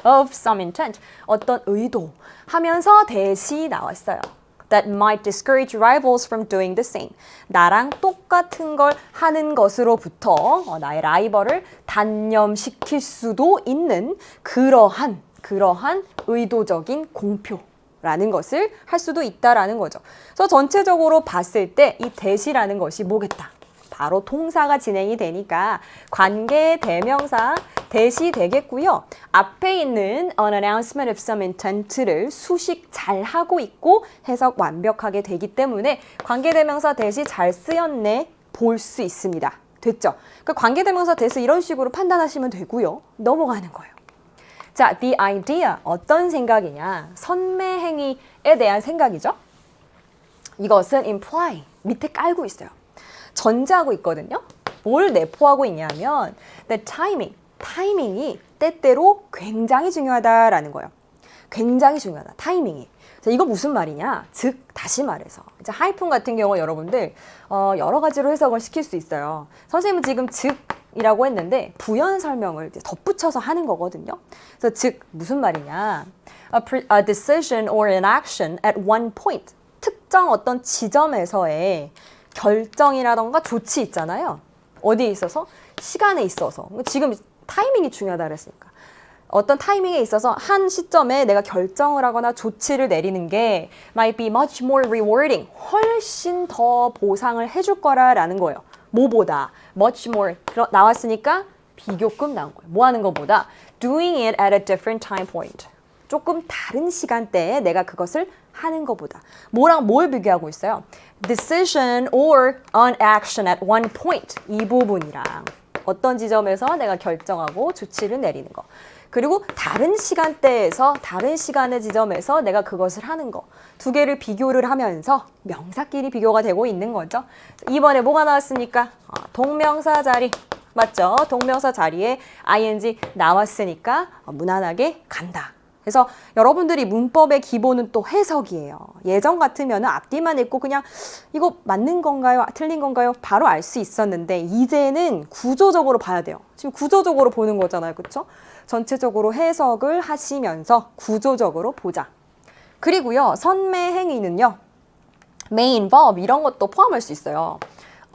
Of some intent, 어떤 의도 하면서 대시 나왔어요. That might discourage rivals from doing the same. 나랑 똑같은 걸 하는 것으로부터 나의 라이벌을 단념시킬 수도 있는 그러한 의도적인 공표라는 것을 할 수도 있다라는 거죠. 그래서 전체적으로 봤을 때 이 대시라는 것이 뭐겠다? 바로 동사가 진행이 되니까 관계 대명사 대시 되겠고요. 앞에 있는 an announcement of some intent를 수식 잘 하고 있고 해석 완벽하게 되기 때문에 관계 대명사 대시 잘 쓰였네 볼 수 있습니다. 됐죠? 그 관계 대명사 대시 이런 식으로 판단하시면 되고요. 넘어가는 거예요. 자, the idea 어떤 생각이냐? 선매행위에 대한 생각이죠. 이것은 imply 밑에 깔고 있어요. 전제하고 있거든요. 뭘 내포하고 있냐면 the 타이밍이 때때로 굉장히 중요하다라는 거예요. 굉장히 중요하다. 타이밍이. 자, 이거 무슨 말이냐? 즉 다시 말해서 이제 하이픈 같은 경우 여러분들 여러 가지로 해석을 시킬 수 있어요. 선생님은 지금 즉이라고 했는데 부연 설명을 이제 덧붙여서 하는 거거든요. 그래서 즉 무슨 말이냐? A decision or an action at one point. 특정 어떤 지점에서의 결정이라던가 조치 있잖아요. 어디에 있어서? 시간에 있어서. 지금 타이밍이 중요하다 그랬으니까. 어떤 타이밍에 있어서 한 시점에 내가 결정을 하거나 조치를 내리는 게 might be much more rewarding. 훨씬 더 보상을 해줄 거라는 거예요. 뭐보다 much more 나왔으니까 비교급 나온 거예요. 뭐 하는 것보다 doing it at a different time point. 조금 다른 시간대에 내가 그것을 하는 것보다. 뭐랑 뭘 비교하고 있어요? Decision or an action at one point. 이 부분이랑 어떤 지점에서 내가 결정하고 조치를 내리는 거. 그리고 다른 시간대에서 다른 시간의 지점에서 내가 그것을 하는 거. 두 개를 비교를 하면서 명사끼리 비교가 되고 있는 거죠. 이번에 뭐가 나왔습니까? 동명사 자리. 맞죠? 동명사 자리에 ing 나왔으니까 무난하게 간다. 그래서 여러분들이 문법의 기본은 또 해석이에요. 예전 같으면 앞뒤만 읽고 그냥 이거 맞는 건가요? 틀린 건가요? 바로 알 수 있었는데 이제는 구조적으로 봐야 돼요. 지금 구조적으로 보는 거잖아요. 그렇죠? 전체적으로 해석을 하시면서 구조적으로 보자. 그리고요. 선매행위는요. may involve 이런 것도 포함할 수 있어요.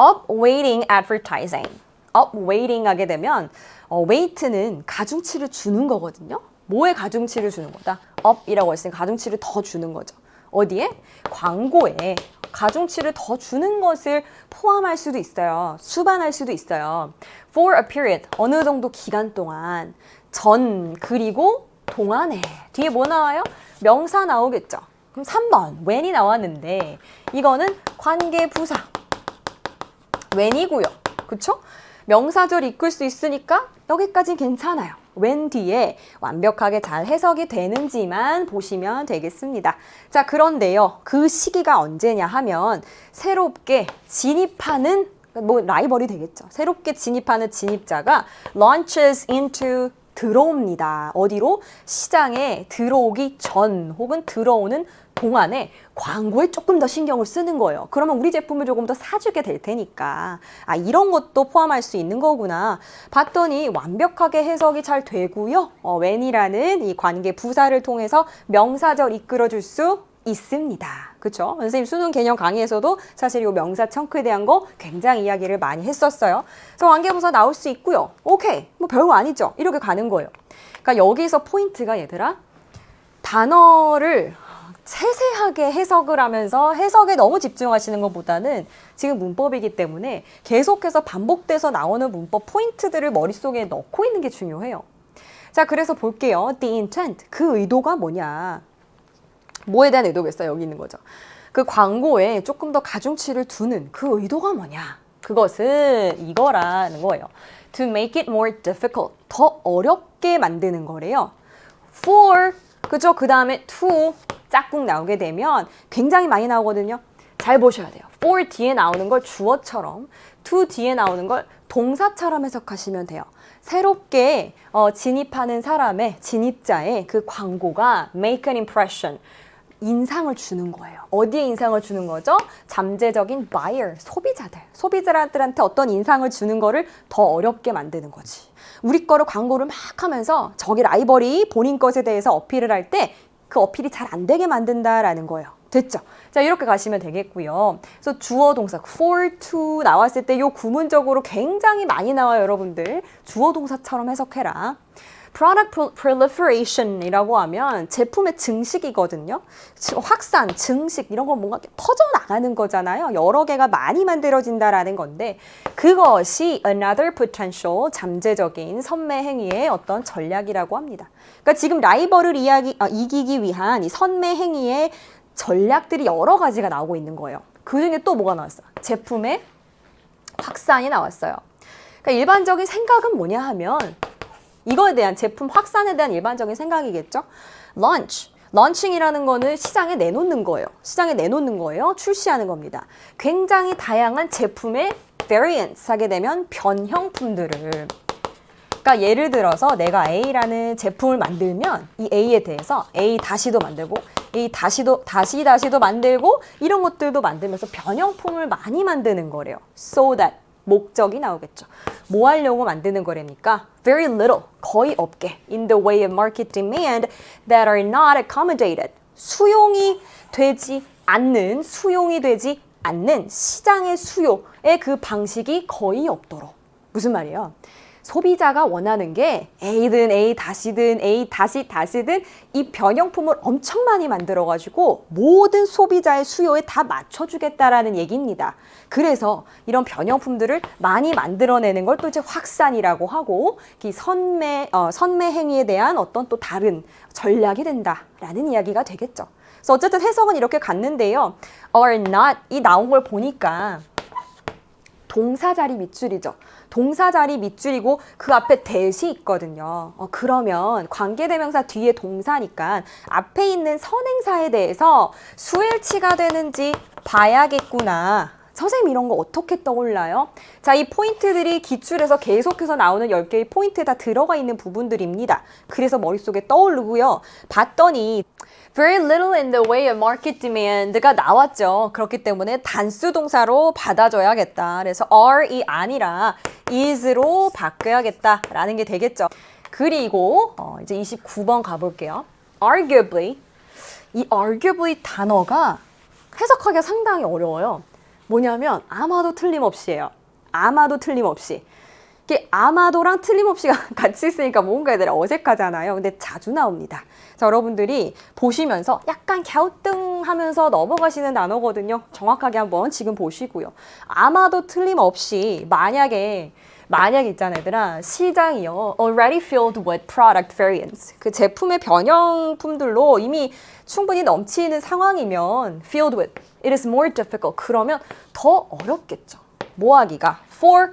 upweighting advertising. upweighting 하게 되면 weight는 가중치를 주는 거거든요. 뭐에 가중치를 주는 거다? up이라고 했으니까 가중치를 더 주는 거죠. 어디에? 광고에 가중치를 더 주는 것을 포함할 수도 있어요. 수반할 수도 있어요. For a period, 어느 정도 기간 동안 전 그리고 동안에 뒤에 뭐 나와요? 명사 나오겠죠. 그럼 3번 when이 나왔는데 이거는 관계부사 when이고요. 그쵸? 명사절 이끌 수 있으니까 여기까지 괜찮아요. when 뒤에 완벽하게 잘 해석이 되는지만 보시면 되겠습니다. 자, 그런데요. 그 시기가 언제냐 하면 새롭게 진입하는 뭐 라이벌이 되겠죠. 새롭게 진입하는 진입자가 launches into 들어옵니다. 어디로? 시장에 들어오기 전 혹은 들어오는 동안에 광고에 조금 더 신경을 쓰는 거예요. 그러면 우리 제품을 조금 더 사주게 될 테니까 이런 것도 포함할 수 있는 거구나. 봤더니 완벽하게 해석이 잘 되고요. when이라는 이 관계 부사를 통해서 명사절 이끌어줄 수 있습니다. 그렇죠? 선생님 수능 개념 강의에서도 사실 이 명사 청크에 대한 거 굉장히 이야기를 많이 했었어요. 그래서 관계부사 나올 수 있고요. 오케이, 뭐 별거 아니죠. 이렇게 가는 거예요. 그러니까 여기서 포인트가 얘들아 단어를 세세하게 해석을 하면서 해석에 너무 집중하시는 것보다는 지금 문법이기 때문에 계속해서 반복돼서 나오는 문법 포인트들을 머릿속에 넣고 있는 게 중요해요. 자, 그래서 볼게요. The intent, 그 의도가 뭐냐. 뭐에 대한 의도겠어요? 여기 있는 거죠. 그 광고에 조금 더 가중치를 두는 그 의도가 뭐냐. 그것은 이거라는 거예요. To make it more difficult, 더 어렵게 만드는 거래요. For, 그죠? 그 다음에 to 짝꿍 나오게 되면 굉장히 많이 나오거든요. 잘 보셔야 돼요. for 뒤에 나오는 걸 주어처럼, to 뒤에 나오는 걸 동사처럼 해석하시면 돼요. 새롭게 진입하는 사람의, 진입자의 그 광고가 make an impression, 인상을 주는 거예요. 어디에 인상을 주는 거죠? 잠재적인 buyer, 소비자들한테 어떤 인상을 주는 거를 더 어렵게 만드는 거지. 우리 거를 광고를 막 하면서 저기 라이벌이 본인 것에 대해서 어필을 할 때 그 어필이 잘 안 되게 만든다라는 거예요. 됐죠? 자, 이렇게 가시면 되겠고요. 그래서 주어 동사 for to 나왔을 때 이 구문적으로 굉장히 많이 나와요, 여러분들. 주어 동사처럼 해석해라. Product proliferation이라고 하면 제품의 증식이거든요. 확산, 증식 이런 건 뭔가 퍼져나가는 거잖아요. 여러 개가 많이 만들어진다라는 건데 그것이 another potential, 잠재적인 선매 행위의 어떤 전략이라고 합니다. 그러니까 지금 라이벌을 이기기 위한 이 선매 행위의 전략들이 여러 가지가 나오고 있는 거예요. 그중에 또 뭐가 나왔어요? 제품의 확산이 나왔어요. 그러니까 일반적인 생각은 뭐냐 하면 이거에 대한 제품 확산에 대한 일반적인 생각이겠죠. 런칭이라는 거는 시장에 내놓는 거예요. 시장에 내놓는 거예요. 출시하는 겁니다. 굉장히 다양한 제품의 variants 하게 되면 변형품들을. 그러니까 예를 들어서 내가 A라는 제품을 만들면 이 A에 대해서 A 다시도 만들고 A 다시도 만들고 이런 것들도 만들면서 변형품을 많이 만드는 거래요. So that 목적이 나오겠죠. 뭐 하려고 만드는 거랍니까? Very little, 거의 없게 in the way of market demand that are not accommodated. 수용이 되지 않는 시장의 수요의 그 방식이 거의 없도록. 무슨 말이에요? 소비자가 원하는 게 A든 A 다시든 A 다시 다시든 이 변형품을 엄청 많이 만들어가지고 모든 소비자의 수요에 다 맞춰주겠다라는 얘기입니다. 그래서 이런 변형품들을 많이 만들어내는 걸 또 이제 확산이라고 하고 이 선매 행위에 대한 어떤 또 다른 전략이 된다라는 이야기가 되겠죠. 그래서 어쨌든 해석은 이렇게 갔는데요. are not 이 나온 걸 보니까 동사 자리 밑줄이죠. 동사 자리 밑줄이고 그 앞에 that이 있거든요. 그러면 관계대명사 뒤에 동사니까 앞에 있는 선행사에 대해서 수일치가 되는지 봐야겠구나. 선생님 이런 거 어떻게 떠올라요? 자, 이 포인트들이 기출에서 계속해서 나오는 10개의 포인트에 다 들어가 있는 부분들입니다. 그래서 머릿속에 떠오르고요. 봤더니 very little in the way of market demand가 나왔죠. 그렇기 때문에 단수 동사로 받아줘야겠다. 그래서 are이 아니라 is로 바꿔야겠다라는 게 되겠죠. 그리고 이제 29번 가볼게요. arguably 이 arguably 단어가 해석하기가 상당히 어려워요. 뭐냐면 아마도 틀림없이예요. 아마도 틀림없이. 이게 아마도랑 틀림없이가 같이 있으니까 뭔가 애들 어색하잖아요. 근데 자주 나옵니다. 자, 여러분들이 보시면서 약간 갸우뚱하면서 넘어가시는 단어거든요. 정확하게 한번 지금 보시고요. 아마도 틀림없이 만약에 있잖아 얘들아. 시장이요. already filled with product variants. 그 제품의 변형품들로 이미 충분히 넘치는 상황이면 filled with. It is more difficult. 그러면 더 어렵겠죠. 뭐 하기가? for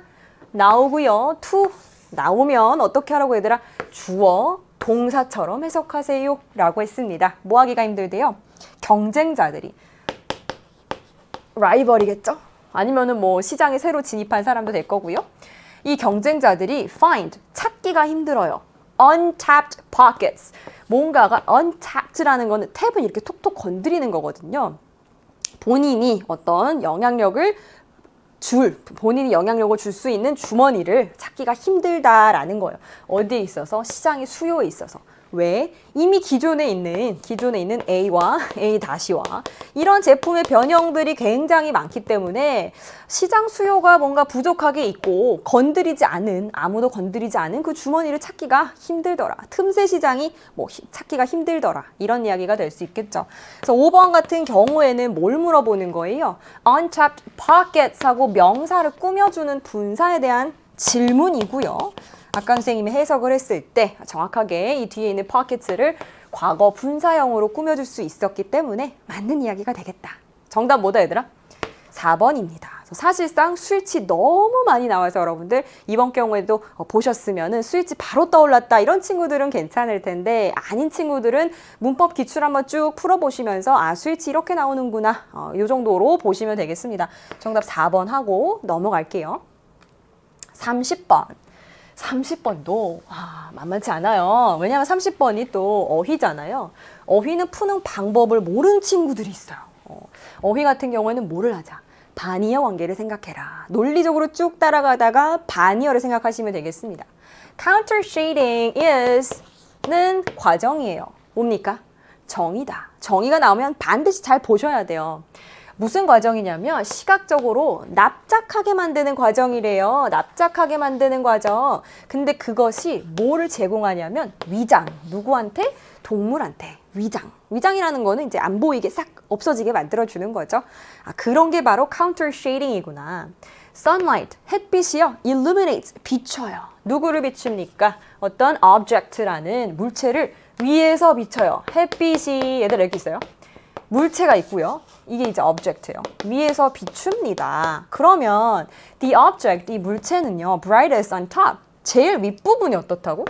나오고요. to 나오면 어떻게 하라고 얘들아? 주어, 동사처럼 해석하세요 라고 했습니다. 뭐 하기가 힘들대요? 경쟁자들이 라이벌이겠죠? 아니면은 뭐 시장에 새로 진입한 사람도 될 거고요. 이 경쟁자들이 find 찾기가 힘들어요. untapped pockets. 뭔가가 untapped라는 거는 탭은 이렇게 톡톡 건드리는 거거든요. 본인이 어떤 본인이 영향력을 줄 수 있는 주머니를 찾기가 힘들다라는 거예요. 어디에 있어서? 시장의 수요에 있어서. 왜? 이미 기존에 있는 A와 A-와 이런 제품의 변형들이 굉장히 많기 때문에 시장 수요가 뭔가 부족하게 있고 아무도 건드리지 않은 그 주머니를 찾기가 힘들더라. 틈새 시장이 찾기가 힘들더라. 이런 이야기가 될 수 있겠죠. 그래서 5번 같은 경우에는 뭘 물어보는 거예요? untapped pockets하고 명사를 꾸며주는 분사에 대한 질문이고요. 아까 선생님이 해석을 했을 때 정확하게 이 뒤에 있는 pockets를 과거 분사형으로 꾸며줄 수 있었기 때문에 맞는 이야기가 되겠다. 정답 뭐다 얘들아? 4번입니다. 사실상 수일치 너무 많이 나와서 여러분들 이번 경우에도 보셨으면은 수일치 바로 떠올랐다 이런 친구들은 괜찮을 텐데 아닌 친구들은 문법 기출 한번 쭉 풀어보시면서 수일치 이렇게 나오는구나 이 정도로 보시면 되겠습니다. 정답 4번 하고 넘어갈게요. 30번도 만만치 않아요. 왜냐하면 30번이 또 어휘잖아요. 어휘는 푸는 방법을 모르는 친구들이 있어요. 어휘 같은 경우에는 뭐를 하자? 반이어 관계를 생각해라. 논리적으로 쭉 따라가다가 반이어를 생각하시면 되겠습니다. Counter shading is는 과정이에요. 뭡니까? 정의다. 정의가 나오면 반드시 잘 보셔야 돼요. 무슨 과정이냐면 시각적으로 납작하게 만드는 과정이래요. 납작하게 만드는 과정. 근데 그것이 뭐를 제공하냐면 위장. 누구한테? 동물한테. 위장. 위장이라는 거는 이제 안 보이게 싹 없어지게 만들어주는 거죠. 그런 게 바로 counter shading이구나. sunlight, 햇빛이요. illuminates, 비춰요. 누구를 비춥니까? 어떤 object라는 물체를 위에서 비춰요. 햇빛이 얘들 여기 있어요. 물체가 있고요. 이게 이제 object예요. 위에서 비춥니다. 그러면 the object, 이 물체는요. brightest on top, 제일 윗부분이 어떻다고?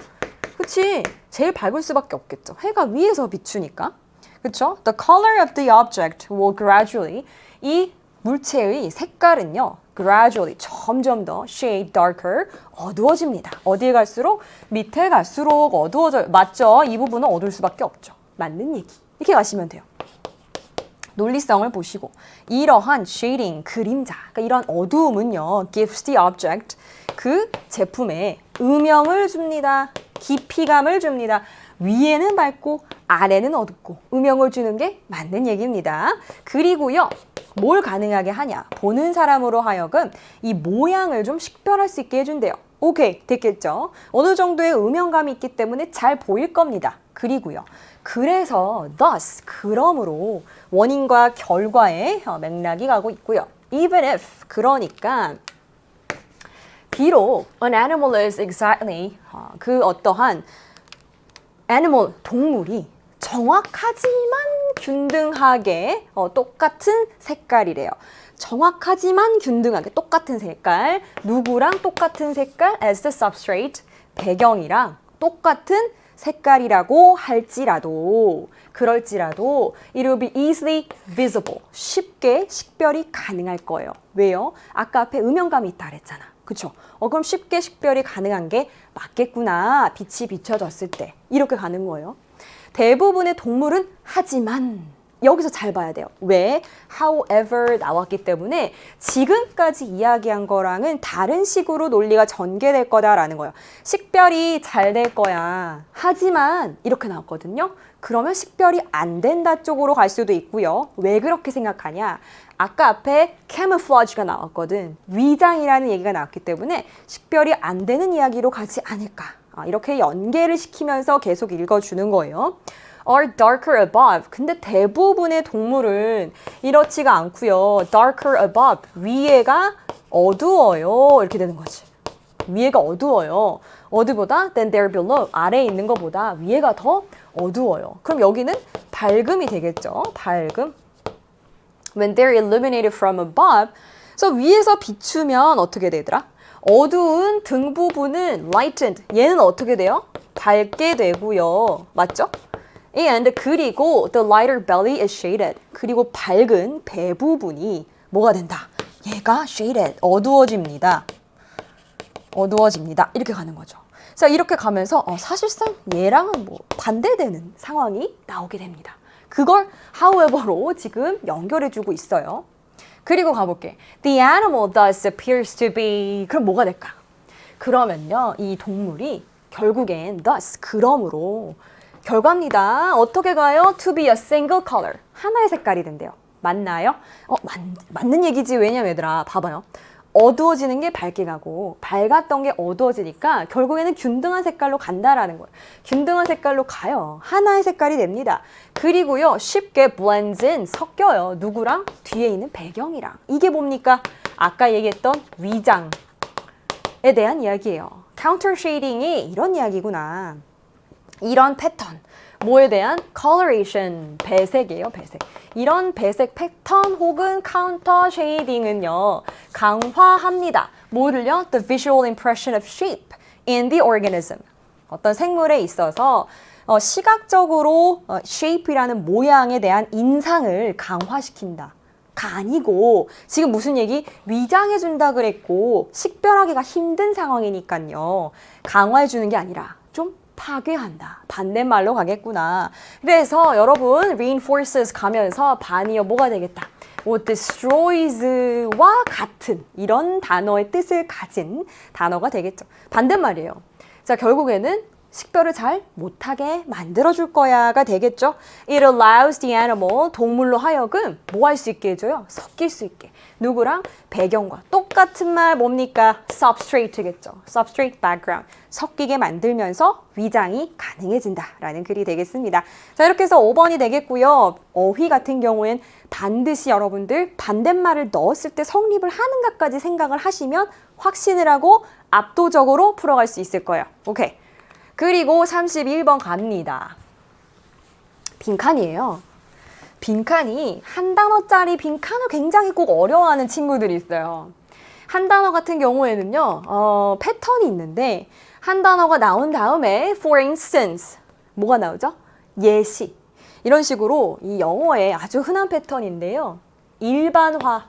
그치? 제일 밝을 수밖에 없겠죠. 해가 위에서 비추니까. 그쵸? The color of the object will gradually, 이 물체의 색깔은요. gradually, 점점 더 shade darker, 어두워집니다. 어디에 갈수록? 밑에 갈수록 어두워져요. 맞죠? 이 부분은 어두울 수밖에 없죠. 맞는 얘기. 이렇게 가시면 돼요. 논리성을 보시고 이러한 shading, 그림자, 그러니까 이런 어두움은요. gives the object, 그 제품에 음영을 줍니다. 깊이감을 줍니다. 위에는 밝고 아래는 어둡고 음영을 주는 게 맞는 얘기입니다. 그리고요. 뭘 가능하게 하냐? 보는 사람으로 하여금 이 모양을 좀 식별할 수 있게 해준대요. 오케이, 됐겠죠? 어느 정도의 음영감이 있기 때문에 잘 보일 겁니다. 그리고요. 그래서 thus, 그러므로 원인과 결과의 맥락이 가고 있고요. even if, 그러니까 비록 an animal is exactly, 그 어떠한 animal, 동물이 정확하지만 균등하게 똑같은 색깔이래요. 정확하지만 균등하게 똑같은 색깔, 누구랑 똑같은 색깔 as the substrate, 배경이랑 똑같은 색깔이라고 할지라도, 그럴지라도 it will be easily visible, 쉽게 식별이 가능할 거예요. 왜요? 아까 앞에 음영감이 있다 그랬잖아. 그쵸? 그럼 쉽게 식별이 가능한 게 맞겠구나. 빛이 비춰졌을 때 이렇게 가는 거예요. 대부분의 동물은 하지만, 여기서 잘 봐야 돼요. 왜? however 나왔기 때문에 지금까지 이야기한 거랑은 다른 식으로 논리가 전개될 거다라는 거예요. 식별이 잘 될 거야. 하지만 이렇게 나왔거든요. 그러면 식별이 안 된다 쪽으로 갈 수도 있고요. 왜 그렇게 생각하냐? 아까 앞에 camouflage가 나왔거든. 위장이라는 얘기가 나왔기 때문에 식별이 안 되는 이야기로 가지 않을까. 이렇게 연계를 시키면서 계속 읽어주는 거예요. are darker above. 근데 대부분의 동물은 이렇지가 않고요. darker above. 위에가 어두워요. 이렇게 되는 거지. 위에가 어두워요. 어디보다 than there below. 아래에 있는 것보다 위에가 더 어두워요. 그럼 여기는 밝음이 되겠죠. 밝음. When they're illuminated from above. 그래서 위에서 비추면 어떻게 되더라? 어두운 등 부분은 lightened. 얘는 어떻게 돼요? 밝게 되고요. 맞죠? And 그리고 the lighter belly is shaded. 그리고 밝은 배 부분이 뭐가 된다? 얘가 shaded. 어두워집니다. 어두워집니다. 이렇게 가는 거죠. 자, 이렇게 가면서 사실상 얘랑은 뭐 반대되는 상황이 나오게 됩니다. 그걸 however로 지금 연결해주고 있어요. 그리고 가볼게. The animal thus appears to be. 그럼 뭐가 될까? 그러면요, 이 동물이 결국엔 thus, 그러므로 결과입니다. 어떻게 가요? To be a single color. 하나의 색깔이 된대요. 맞나요? 맞는 얘기지. 왜냐면 얘들아, 봐봐요. 어두워지는 게 밝게 가고 밝았던 게 어두워지니까 결국에는 균등한 색깔로 간다라는 거예요. 균등한 색깔로 가요. 하나의 색깔이 됩니다. 그리고요, 쉽게 blends in, 섞여요. 누구랑? 뒤에 있는 배경이랑. 이게 뭡니까? 아까 얘기했던 위장에 대한 이야기예요. counter shading이 이런 이야기구나. 이런 패턴. 뭐에 대한? coloration, 배색이에요, 배색. 이런 배색 패턴 혹은 counter shading은요, 강화합니다. 뭐를요? The visual impression of shape in the organism. 어떤 생물에 있어서 시각적으로 shape이라는 모양에 대한 인상을 강화시킨다. 가 아니고 지금 무슨 얘기? 위장해준다 그랬고 식별하기가 힘든 상황이니까요. 강화해주는 게 아니라 좀 파괴한다. 반대말로 가겠구나. 그래서 여러분 reinforces 가면서 반이요 뭐가 되겠다. 뭐 destroys와 같은 이런 단어의 뜻을 가진 단어가 되겠죠. 반대말이에요. 자, 결국에는 식별을 잘 못하게 만들어줄 거야가 되겠죠. It allows the animal, 동물로 하여금 뭐 할 수 있게 해줘요? 섞일 수 있게. 누구랑? 배경과 똑같은 말 뭡니까? substrate겠죠. substrate background. 섞이게 만들면서 위장이 가능해진다라는 글이 되겠습니다. 자, 이렇게 해서 5번이 되겠고요. 어휘 같은 경우엔 반드시 여러분들 반대말을 넣었을 때 성립을 하는가까지 생각을 하시면 확신을 하고 압도적으로 풀어갈 수 있을 거예요. 오케이. 그리고 31번 갑니다. 빈칸이에요. 빈칸이 한 단어짜리 빈칸을 굉장히 꼭 어려워하는 친구들이 있어요. 한 단어 같은 경우에는요, 패턴이 있는데 한 단어가 나온 다음에 for instance, 뭐가 나오죠? 예시. 이런 식으로 이 영어의 아주 흔한 패턴인데요. 일반화.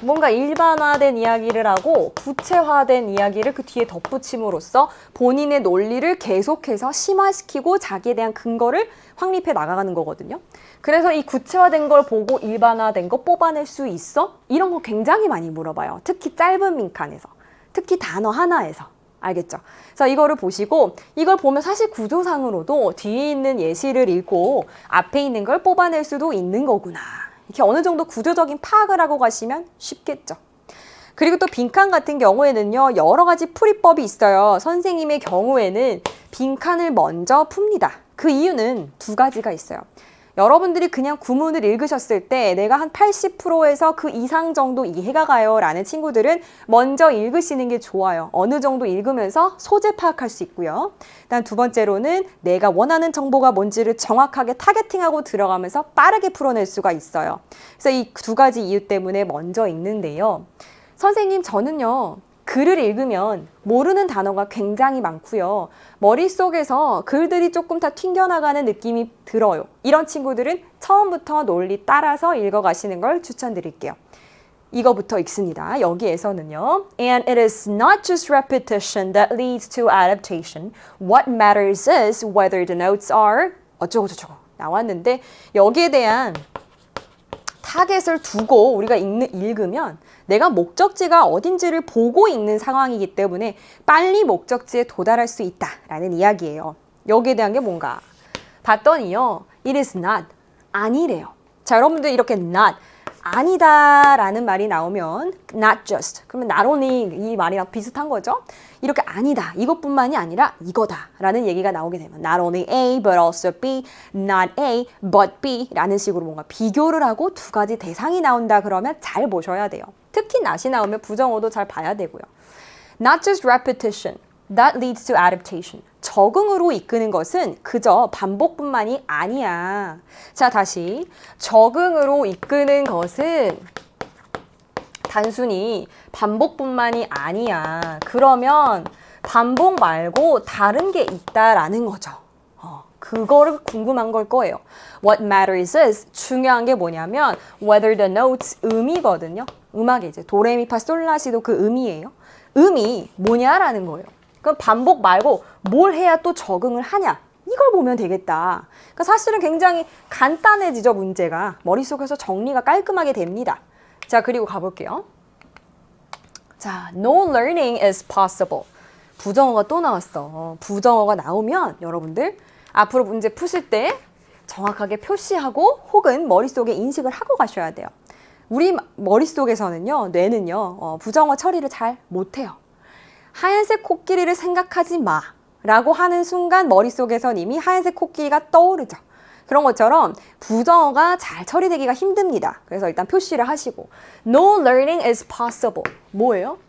뭔가 일반화된 이야기를 하고 구체화된 이야기를 그 뒤에 덧붙임으로써 본인의 논리를 계속해서 심화시키고 자기에 대한 근거를 확립해 나가는 거거든요. 그래서 이 구체화된 걸 보고 일반화된 거 뽑아낼 수 있어? 이런 거 굉장히 많이 물어봐요. 특히 짧은 빈칸에서. 특히 단어 하나에서. 알겠죠? 그래서 이거를 보시고 이걸 보면 사실 구조상으로도 뒤에 있는 예시를 읽고 앞에 있는 걸 뽑아낼 수도 있는 거구나. 이렇게 어느 정도 구조적인 파악을 하고 가시면 쉽겠죠. 그리고 또 빈칸 같은 경우에는요, 여러 가지 풀이법이 있어요. 선생님의 경우에는 빈칸을 먼저 풉니다. 그 이유는 두 가지가 있어요. 여러분들이 그냥 구문을 읽으셨을 때 내가 한 80%에서 그 이상 정도 이해가 가요 라는 친구들은 먼저 읽으시는 게 좋아요. 어느 정도 읽으면서 소재 파악할 수 있고요. 일단 두 번째로는 내가 원하는 정보가 뭔지를 정확하게 타겟팅하고 들어가면서 빠르게 풀어낼 수가 있어요. 그래서 이 두 가지 이유 때문에 먼저 읽는데요. 선생님, 저는요, 글을 읽으면 모르는 단어가 굉장히 많고요. 머릿속에서 글들이 조금 다 튕겨나가는 느낌이 들어요. 이런 친구들은 처음부터 논리 따라서 읽어가시는 걸 추천드릴게요. 이거부터 읽습니다. 여기에서는요. And it is not just repetition that leads to adaptation. What matters is whether the notes are 어쩌고저쩌고 나왔는데 여기에 대한 타겟을 두고 우리가 읽으면 내가 목적지가 어딘지를 보고 읽는 상황이기 때문에 빨리 목적지에 도달할 수 있다라는 이야기예요. 여기에 대한 게 뭔가 봤더니요. It is not. 아니래요. 자, 여러분들 이렇게 not. 아니다 라는 말이 나오면 not just. 그러면 not only 이 말이랑 비슷한 거죠. 이렇게 아니다. 이것뿐만이 아니라 이거다 라는 얘기가 나오게 되면 not only A but also B, not A but B 라는 식으로 뭔가 비교를 하고 두 가지 대상이 나온다 그러면 잘 보셔야 돼요. 특히 not이 나오면 부정어도 잘 봐야 되고요. Not just repetition. That leads to adaptation. 적응으로 이끄는 것은 그저 반복뿐만이 아니야. 자, 다시. 적응으로 이끄는 것은 단순히 반복뿐만이 아니야. 그러면 반복 말고 다른 게 있다라는 거죠. 그거를 궁금한 걸 거예요. What matters is 중요한 게 뭐냐면 whether the notes 음이거든요. 음악에 이제 도레미파솔라시도 그 음이에요. 음이 뭐냐라는 거예요. 그럼 반복 말고 뭘 해야 또 적응을 하냐? 이걸 보면 되겠다. 그러니까 사실은 굉장히 간단해지죠, 문제가. 머릿속에서 정리가 깔끔하게 됩니다. 자, 그리고 가볼게요. 자, no learning is possible. 부정어가 또 나왔어. 부정어가 나오면 여러분들 앞으로 문제 푸실 때 정확하게 표시하고 혹은 머릿속에 인식을 하고 가셔야 돼요. 우리 머릿속에서는요, 뇌는요, 부정어 처리를 잘 못해요. 하얀색 코끼리를 생각하지 마 라고 하는 순간 머릿속에선 이미 하얀색 코끼리가 떠오르죠. 그런 것처럼 부정어가 잘 처리되기가 힘듭니다. 그래서 일단 표시를 하시고 No learning is possible. 뭐예요?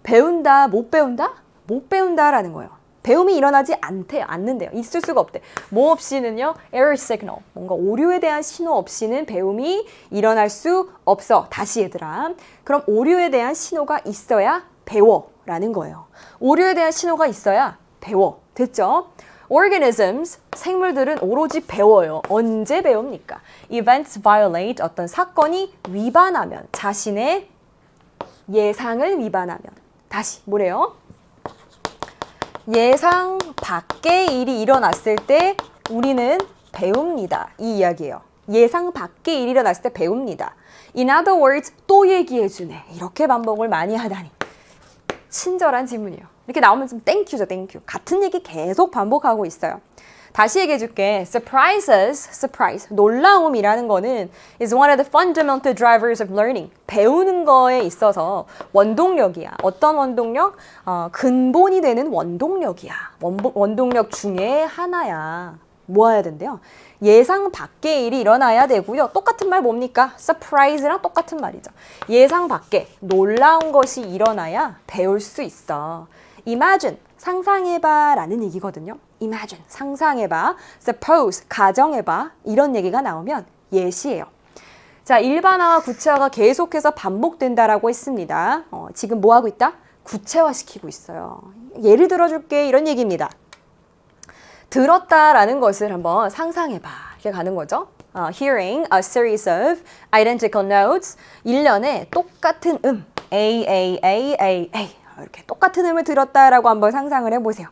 배운다, 못 배운다? 못 배운다라는 거예요. 배움이 일어나지 않는데요. 있을 수가 없대. 뭐 없이는요? error signal. 뭔가 오류에 대한 신호 없이는 배움이 일어날 수 없어. 다시 얘들아. 그럼 오류에 대한 신호가 있어야 배워 라는 거예요. 오류에 대한 신호가 있어야 배워. 됐죠? Organisms, 생물들은 오로지 배워요. 언제 배웁니까? Events violate, 어떤 사건이 위반하면, 자신의 예상을 위반하면. 다시 뭐래요? 예상 밖의 일이 일어났을 때 우리는 배웁니다. 이 이야기예요. 예상 밖의 일이 일어났을 때 배웁니다. In other words, 또 얘기해주네. 이렇게 반복을 많이 하다니. 친절한 질문이에요. 이렇게 나오면 좀 땡큐죠, 땡큐. 같은 얘기 계속 반복하고 있어요. 다시 얘기해 줄게. Surprises, surprise, 놀라움이라는 거는 is one of the fundamental drivers of learning. 배우는 거에 있어서 원동력이야. 어떤 원동력? 근본이 되는 원동력이야. 원동력 중에 하나야. 뭐 해야 된대요? 예상 밖의 일이 일어나야 되고요. 똑같은 말 뭡니까? surprise랑 똑같은 말이죠. 예상 밖에 놀라운 것이 일어나야 배울 수 있어. imagine, 상상해봐 라는 얘기거든요. imagine, 상상해봐. suppose, 가정해봐. 이런 얘기가 나오면 예시예요. 자, 일반화와 구체화가 계속해서 반복된다라고 했습니다. 지금 뭐 하고 있다? 구체화시키고 있어요. 예를 들어줄게. 이런 얘기입니다. 들었다라는 것을 한번 상상해봐. 이렇게 가는 거죠. Hearing a series of identical notes. 1년에 똑같은 A, A, A, A, A. 이렇게 똑같은 음을 들었다라고 한번 상상을 해보세요.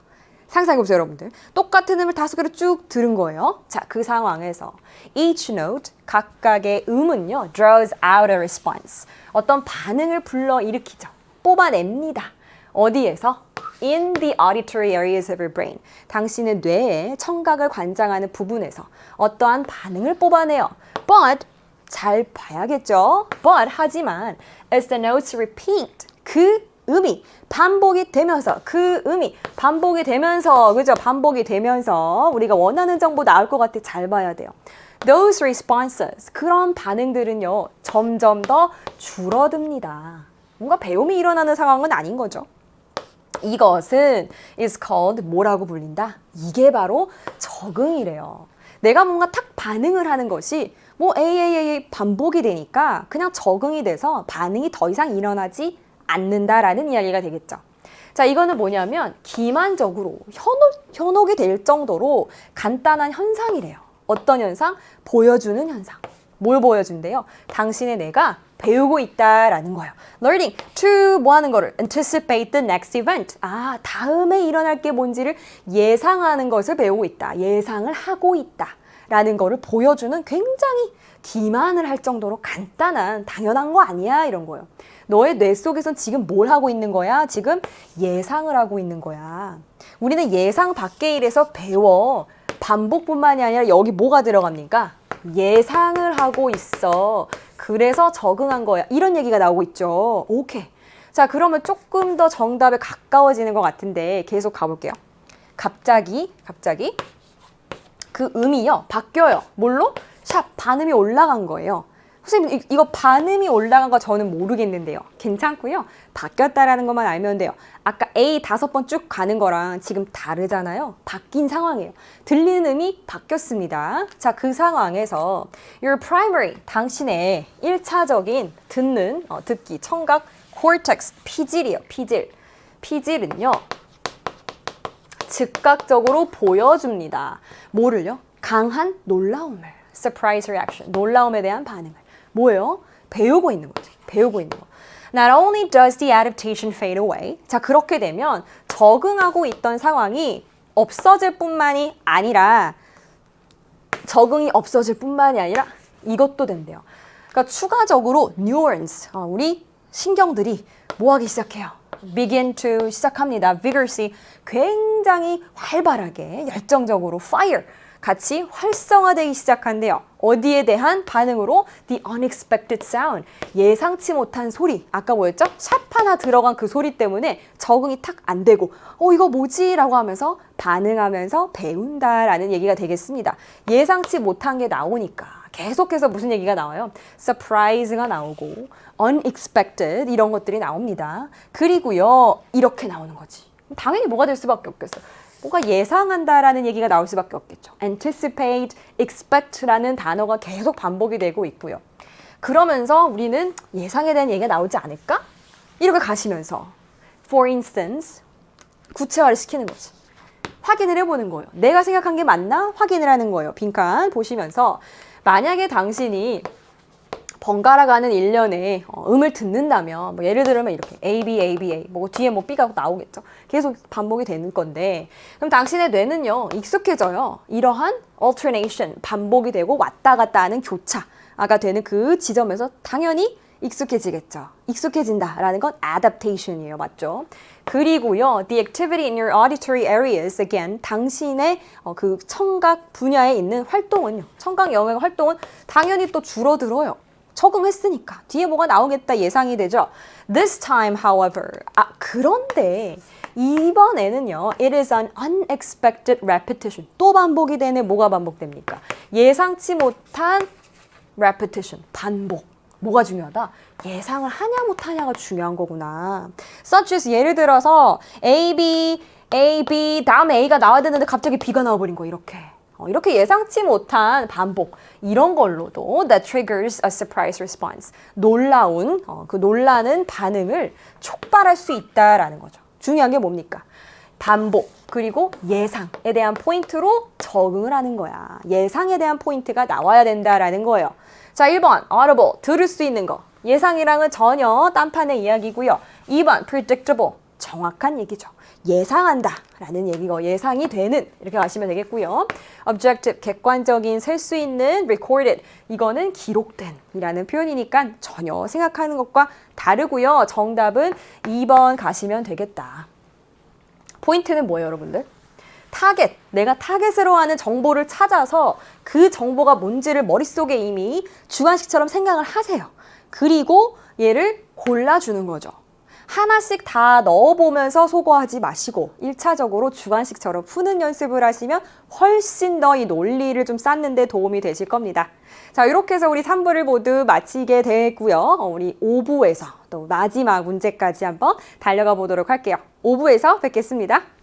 상상해보세요, 여러분들. 똑같은 음을 5개로 쭉 들은 거예요. 자, 그 상황에서 each note, 각각의 음은요, draws out a response. 어떤 반응을 불러일으키죠. 뽑아냅니다. 어디에서? In the auditory areas of your brain. 당신의 뇌에 청각을 관장하는 부분에서 어떠한 반응을 뽑아내요. But, 잘 봐야겠죠? But, 하지만, as the notes repeat, 그 의미 반복이 되면서 그 의미 반복이 되면서 그죠? 반복이 되면서 우리가 원하는 정보 나올 것 같아. 잘 봐야 돼요. Those responses 그런 반응들은요 점점 더 줄어듭니다. 뭔가 배움이 일어나는 상황은 아닌 거죠. 이것은 is called 뭐라고 불린다? 이게 바로 적응이래요. 내가 뭔가 탁 반응을 하는 것이 뭐 AAA 반복이 되니까 그냥 적응이 돼서 반응이 더 이상 일어나지 않는다라는 이야기가 되겠죠. 자, 이거는 뭐냐면 기만적으로 현혹이 될 정도로 간단한 현상이래요. 어떤 현상? 보여주는 현상. 뭘 보여준대요? 당신의 뇌가 배우고 있다라는 거예요. Learning to 뭐 하는 거를? Anticipate the next event. 아, 다음에 일어날 게 뭔지를 예상하는 것을 배우고 있다. 예상을 하고 있다. 라는 거를 보여주는 굉장히 기만을 할 정도로 간단한 당연한 거 아니야? 이런 거예요. 너의 뇌 속에선 지금 뭘 하고 있는 거야? 지금 예상을 하고 있는 거야. 우리는 예상 밖의 일에서 배워. 반복뿐만이 아니라 여기 뭐가 들어갑니까? 예상을 하고 있어. 그래서 적응한 거야. 이런 얘기가 나오고 있죠. 오케이. 자, 그러면 조금 더 정답에 가까워지는 것 같은데 계속 가볼게요. 갑자기 그 음이요. 바뀌어요. 뭘로? 샵 반음이 올라간 거예요. 선생님 이거 반음이 올라간 거 저는 모르겠는데요. 괜찮고요. 바뀌었다라는 것만 알면 돼요. 아까 A 5번 쭉 가는 거랑 지금 다르잖아요. 바뀐 상황이에요. 들리는 음이 바뀌었습니다. 자, 그 상황에서 your primary, 당신의 1차적인 듣기, 청각, cortex, 피질이에요. 피질은요. 즉각적으로 보여줍니다. 뭐를요? 강한 놀라움을. surprise reaction, 놀라움에 대한 반응을. 뭐예요? 배우고 있는 거지. 배우고 있는 거. Not only does the adaptation fade away. 자, 그렇게 되면 적응하고 있던 상황이 없어질 뿐만이 아니라 이것도 된대요. 그러니까 추가적으로 neurons, 우리 신경들이 뭐 하기 시작해요? begin to 시작합니다. vigorously, 굉장히 활발하게, 열정적으로 fire, 같이 활성화되기 시작한대요. 어디에 대한 반응으로? The unexpected sound. 예상치 못한 소리. 아까 뭐였죠? 샵 하나 들어간 그 소리 때문에 적응이 탁 안 되고 이거 뭐지? 라고 하면서 반응하면서 배운다라는 얘기가 되겠습니다. 예상치 못한 게 나오니까 계속해서 무슨 얘기가 나와요? surprise가 나오고 unexpected 이런 것들이 나옵니다. 그리고요. 이렇게 나오는 거지. 당연히 뭐가 될 수밖에 없겠어요. 뭔가 예상한다라는 얘기가 나올 수밖에 없겠죠. anticipate, expect라는 단어가 계속 반복이 되고 있고요. 그러면서 우리는 예상에 대한 얘기가 나오지 않을까? 이렇게 가시면서 for instance, 구체화를 시키는 거지. 확인을 해보는 거예요. 내가 생각한 게 맞나? 확인을 하는 거예요. 빈칸 보시면서 만약에 당신이 번갈아 가는 일련의 음을 듣는다면 예를 들면 이렇게 A, B, A, B, A 뒤에 B가 나오겠죠. 계속 반복이 되는 건데 그럼 당신의 뇌는요 익숙해져요. 이러한 alternation 반복이 되고 왔다 갔다 하는 교차가 되는 그 지점에서 당연히 익숙해지겠죠. 익숙해진다라는 건 adaptation이에요. 맞죠? 그리고요, the activity in your auditory areas, again, 당신의 그 청각 분야에 있는 활동은요, 청각 영역의 활동은 당연히 또 줄어들어요. 적응했으니까. 뒤에 뭐가 나오겠다 예상이 되죠. This time, however, 그런데 이번에는요, it is an unexpected repetition. 또 반복이 되는 뭐가 반복됩니까? 예상치 못한 repetition, 반복. 뭐가 중요하다? 예상을 하냐 못하냐가 중요한 거구나. Such as 예를 들어서 A, B, 다음에 A가 나와야 되는데 갑자기 B가 나와버린 거 이렇게. 이렇게 예상치 못한 반복 이런 걸로도 that triggers a surprise response. 놀라운, 그 놀라는 반응을 촉발할 수 있다라는 거죠. 중요한 게 뭡니까? 반복 그리고 예상에 대한 포인트로 적응을 하는 거야. 예상에 대한 포인트가 나와야 된다라는 거예요. 자, 1번 audible, 들을 수 있는 거. 예상이랑은 전혀 딴판의 이야기고요. 2번 predictable, 정확한 얘기죠. 예상한다 라는 얘기가 예상이 되는 이렇게 가시면 되겠고요. objective, 객관적인 셀 수 있는 recorded, 이거는 기록된 이라는 표현이니까 전혀 생각하는 것과 다르고요. 정답은 2번 가시면 되겠다. 포인트는 뭐예요, 여러분들? 타겟, 내가 타겟으로 하는 정보를 찾아서 그 정보가 뭔지를 머릿속에 이미 주관식처럼 생각을 하세요. 그리고 얘를 골라주는 거죠. 하나씩 다 넣어보면서 소거하지 마시고 1차적으로 주관식처럼 푸는 연습을 하시면 훨씬 더 이 논리를 좀 쌓는 데 도움이 되실 겁니다. 자, 이렇게 해서 우리 3부를 모두 마치게 됐고요. 우리 5부에서 또 마지막 문제까지 한번 달려가 보도록 할게요. 5부에서 뵙겠습니다.